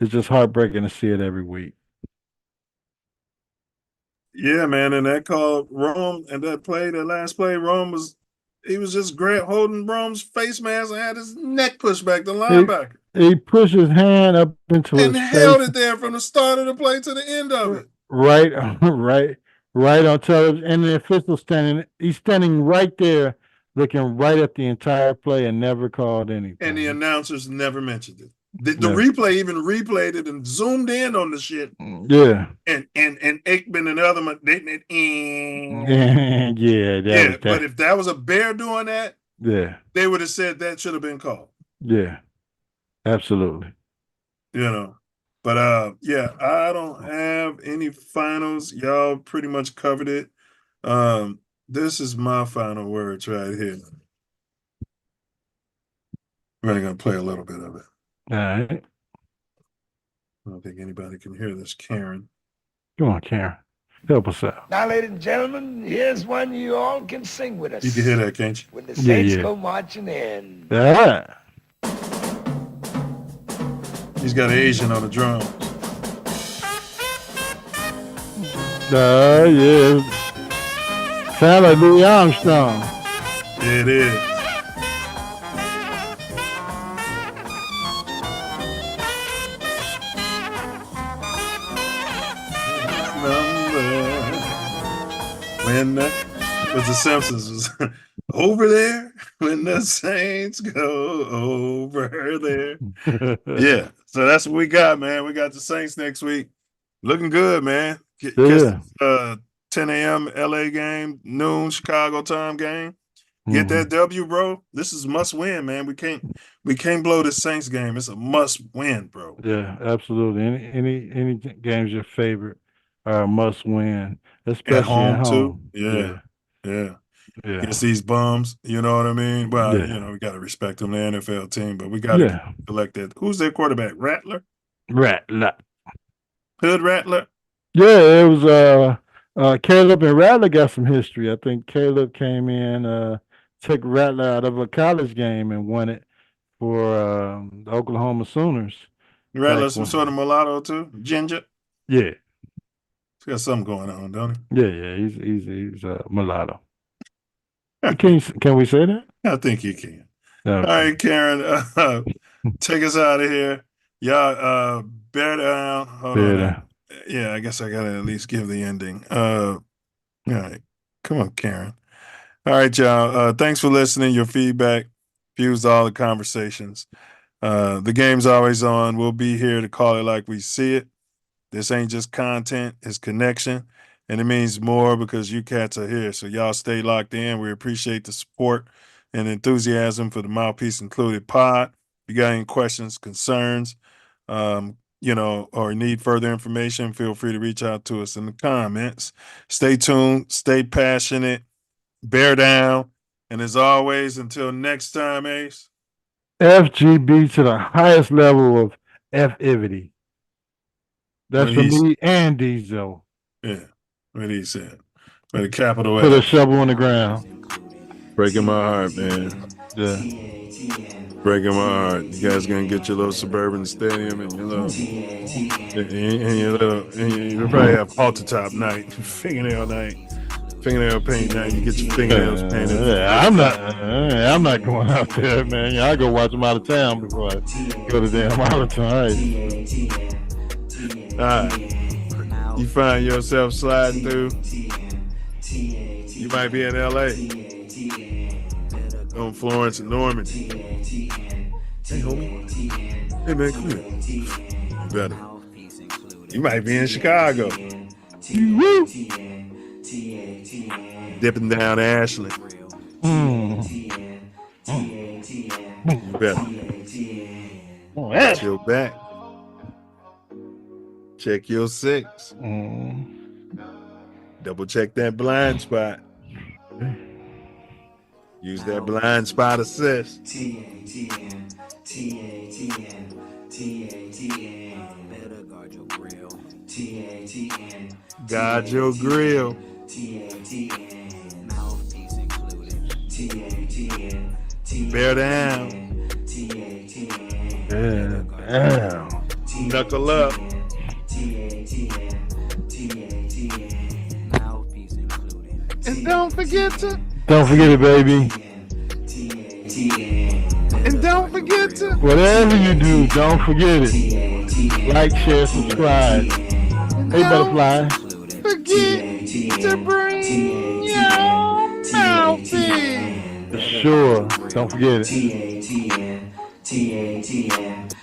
just heartbreaking to see it every week. Yeah, man, and that call, Rome, and that last play, Rome he was just holding Rome's face mask and had his neck pushed back, the linebacker. He pushed his hand up into and his held face. it there from the start of the play to the end of it. Right on television. And the official he's standing right there, looking right at the entire play and never called anything. And the announcers never mentioned it. The replay even replayed it and zoomed in on the shit. Yeah. And Aikman and the other one, yeah. But if that was a bear doing that, they would have said that should have been called. Yeah. Absolutely. But I don't have any finals. Y'all pretty much covered it. This is my final words right here. We're only going to play a little bit of it. All right. I don't think anybody can hear this. Karen. Come on, Karen. Help us out. Now, ladies and gentlemen, here's one you all can sing with us. You can hear that, can't you? When the Saints go marching in. Yeah. He's got an Asian on the drums. Yeah. Sound like Louis Armstrong. It is. When the Simpsons was over there, when the Saints go over there. Yeah, so that's what we got, man. We got the Saints next week. Looking good, man. 10 a.m. LA game, noon Chicago time game. Get that W, bro. This is must win, man. We can't blow this Saints game. It's a must win, bro. Yeah, absolutely. Any game's your favorite are a must win, especially at home too. Yeah. Against these bums, you know what I mean? Well, we got to respect them, the NFL team, but we got to select that. Who's their quarterback? Rattler. Hood Rattler. Yeah, it was Caleb and Rattler got some history. I think Caleb came in, took Rattler out of a college game and won it for the Oklahoma Sooners. Rattler's some sort of mulatto too? Ginger? Yeah. He's got something going on, don't he? Yeah. He's a mulatto. Can we say that? I think you can. Okay. All right, Karen, take us out of here. Y'all, bear down. Hold on. Yeah, I guess I got to at least give the ending. All right. Come on, Karen. All right, y'all. Thanks for listening. Your feedback fuels all the conversations. The game's always on. We'll be here to call it like we see it. This ain't just content, it's connection. And it means more because you cats are here. So y'all stay locked in. We appreciate the support and enthusiasm for the Mouthpiece Included pod. If you got any questions, concerns, or need further information, feel free to reach out to us in the comments. Stay tuned, stay passionate, bear down. And as always, until next time, Ace. FGB to the highest level of F-ivity. That's for me and Diesel. Yeah. What he said. With a capital F. Put a shovel on the ground. Breaking my heart, man. Yeah. Breaking my heart. You guys gonna get your little suburban stadium and your little you probably have halter top night, fingernail paint night. You get your fingernails painted. Yeah, I'm not going out there, man. I go watch them out of town before I go to damn out of town. All right. You find yourself sliding through. You might be in LA. On Florence and Normandy. Hey, homie. Hey, man, come here. You better. You might be in Chicago. Woo! Dipping down Ashland. You better. Watch your back. Check your six. Double check that blind spot. Use that blind spot assist. TATN. Better guard your grill. TATN. Guard your grill. TATN. Mouthpiece included. TATN. Bear down. TATN. Bear down. Knuckle up. And don't forget it, baby. And don't forget to. Whatever you do, don't forget it. Like, share, subscribe. Hey, Butterfly. Forget to bring your mouthpiece. Sure. Don't forget it. TATN.